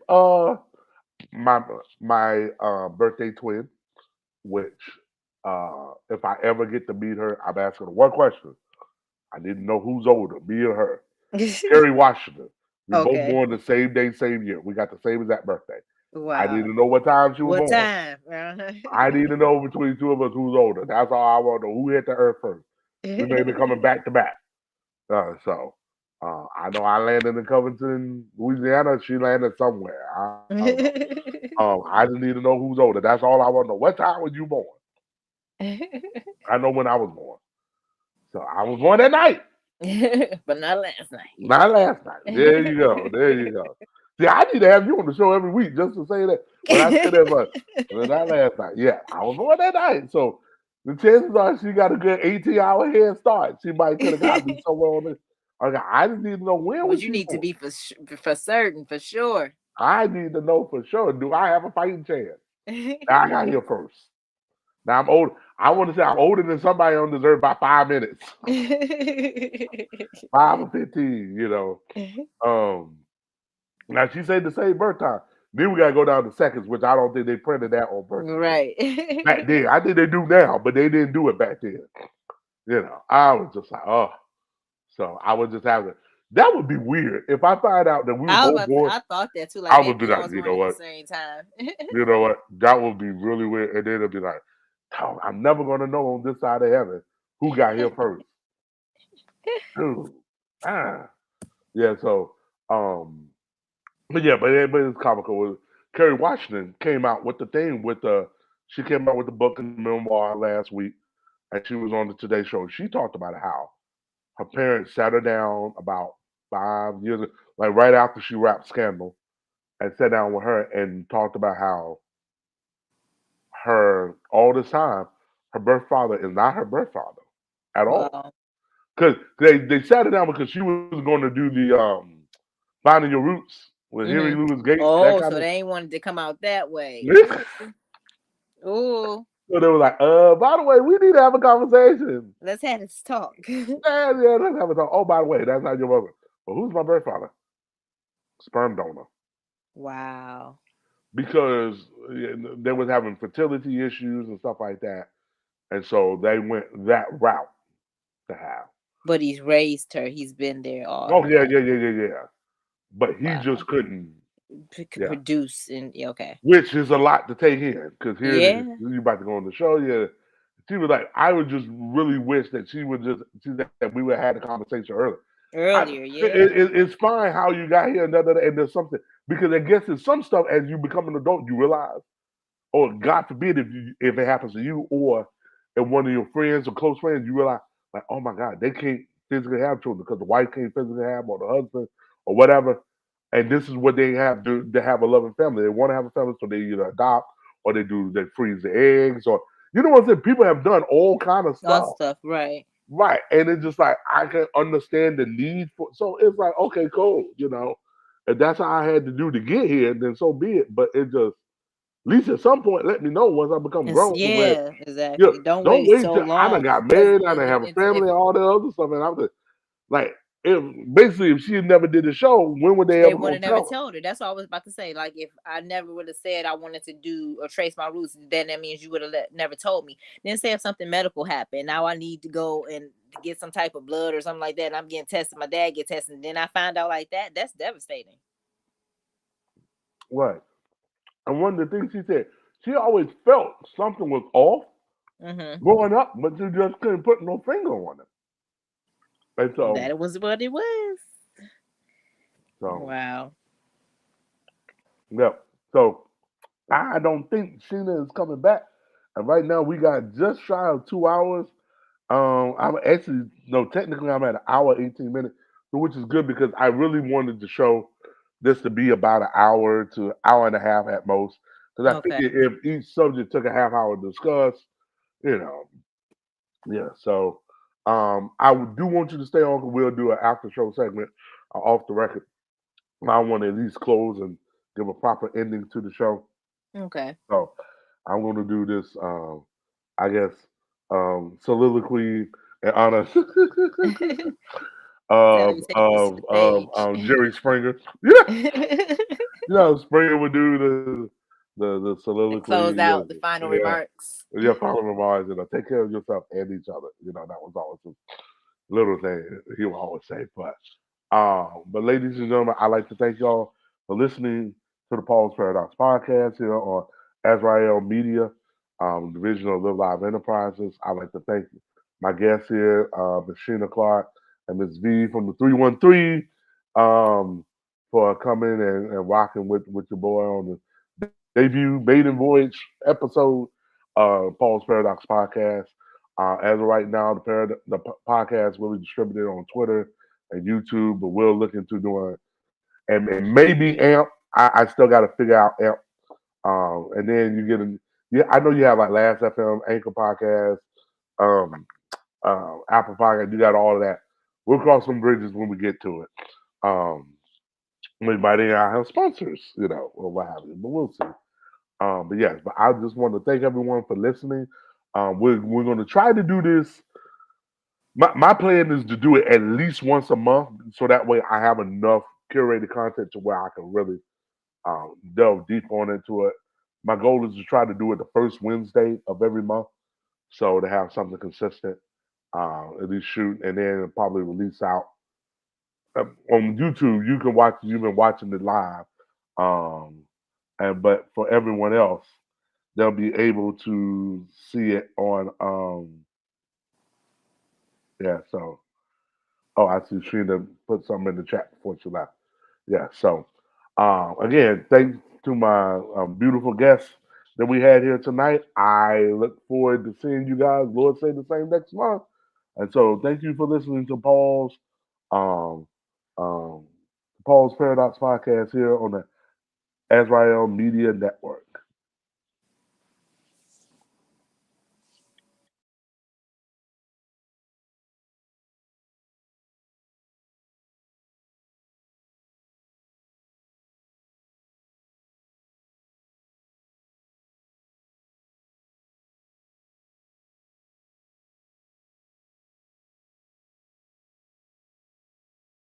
My birthday twin, which if I ever get to meet her, I'm asking her one question. I didn't know who's older, me or her. Kerry Washington. We both Okay. born the same day, same year. We got the same exact birthday. I need Wow. to know what time she was What born. time? I need to know between the two of us who's older. That's all I want to know. Who hit the earth first? We may be coming back to back. I know I landed in Covington, Louisiana. She landed somewhere. I don't know. I just need to know who's older. That's all I want to know. What time was you born? I know when I was born. So I was born at night, But not last night. not last night. There you go. There you go. See, I need to have you on the show every week just to say that. When I said that, but that last night, yeah, I was on that night. So the chances are she got a good 18-hour head start. She might could have got me somewhere on this. I just need to know when Well, was you she need to born. be for certain, for sure. I need to know for sure. Do I have a fighting chance? I got here first. Now I'm old. I want to say I'm older than somebody on this earth by 5 minutes, 5 or 15. Um, Now she said the same birth time. Then we gotta go down to seconds, which I don't think they printed that on birth certificate back Right. then. I think they do now, but they didn't do it back then. I was just like, oh. So I was just having. That would be weird if I find out that we were I was both about to, born. I thought that too. Like I would be maybe y'all like, was you born know at the what? same time. You know what? That would be really weird. And then it'll be like, oh, I'm never gonna know on this side of heaven who got here first. Dude. Ah. Yeah. So, but yeah, but it's comical. Kerry Washington came out with the thing with the. She came out with the book and memoir last week, and she was on the Today Show. She talked about how her parents sat her down about 5 years, like right after she wrapped Scandal, and sat down with her and talked about how her all this time her birth father is not her birth father at all. Well, Because they sat her down because she was going to do the finding your roots with Henry hmm Louis Gates, that oh, kind so of. they ain't wanted to come out that way. So Ooh, they were like, by the way, we need to have a conversation. let's have this talk. Yeah, let's have a talk. Oh, by the way, that's not your mother. Well, who's my birth father? Sperm donor. Wow. Because they was having fertility issues and stuff like that. And so they went that route to have. But he's raised her. He's been there all Oh, her yeah, life. yeah, yeah, yeah, yeah. But he just Wow. couldn't. Could Yeah. produce and yeah, okay. Which is a lot to take in. Because here it is. Yeah. You about to go on the show. Yeah. She was like, I would just really wish that she said that we would have had a conversation earlier. Earlier, yeah. It's fine how you got here, and there's something. Because I guess there's some stuff as you become an adult, you realize, or God forbid if it happens to you, or if one of your friends or close friends, you realize, like, oh my God, they can't physically have children because the wife can't physically have, or the husband, or whatever. And this is what they have to have a loving family. They want to have a family, so they either adopt or they freeze the eggs, or you know what I'm saying? People have done all kind of All stuff. stuff, right. Right. And it's just like I can understand the need for so it's like, okay, cool. If that's how I had to do to get here, then so be it. But it just at least at some point let me know once I become It's, grown. Where yeah, exactly. Don't don't wait wait so till I done long got because married, I done have a family, all the other stuff, and I'm just like if she never did the show, when would they they ever would gonna have never tell her? told her. That's what I was about to say. Like if I never would have said I wanted to do or trace my roots, then that means you would have never told me. Then say if something medical happened, now I need to go and get some type of blood or something like that, and I'm getting tested. My dad get tested, and then I find out like that. That's devastating. Right. And one of the things she said, she always felt something was off Mm-hmm. growing up, but she just couldn't put no finger on it. And so That was what it was. so Wow. yeah. So I don't think Sheena is coming back. And right now we got just shy of 2 hours. I'm actually no, technically I'm at an hour 18 minutes, which is good because I really wanted the show this to be about an hour to hour and a half at most. Because I Okay. figured if each subject took a half hour to discuss, you know, yeah. So do want you to stay on because we'll do an after show segment off the record. I want to at least close and give a proper ending to the show. Okay. So I'm going to do this, I guess, soliloquy in honor So let of me take this to the stage. Jerry Springer. Springer would do the To soliloquy. close out the final remarks. Yeah, final remarks. Take care of yourself and each other. That was always a little thing he would always say. But ladies and gentlemen, I'd like to thank y'all for listening to the Paul's Paradox podcast here on Azrael Media, division of Live Live Enterprises. I'd like to thank my guests here, Ms. Sheena Clark and Ms. V from the 313, for coming and rocking with your boy on the debut maiden voyage episode of Paul's Paradox podcast. As of right now, the podcast will be distributed on Twitter and YouTube, but we'll look into doing and maybe AMP. I still got to figure out AMP. And then you get yeah. I know you have like Last FM, Anchor Podcast, um, Apple Podcast. You got all of that. We'll cross some bridges when we get to it. We might even have sponsors, or what have you, but we'll see. But yes, but I just want to thank everyone for listening. We're going to try to do this. My plan is to do it at least once a month, so that way I have enough curated content to where I can really delve deep on into it. My goal is to try to do it the first Wednesday of every month, so to have something consistent, at least shoot, and then probably release out on YouTube. You can watch. You've been watching it live, but for everyone else, they'll be able to see it on. Yeah. So, I see Sheena put something in the chat before she left. Yeah. So, again, thanks to my beautiful guests that we had here tonight. I look forward to seeing you guys, Lord say the same, next month. And so, thank you for listening to um, um, Paul's Paradox podcast here on the Azrael Media Network.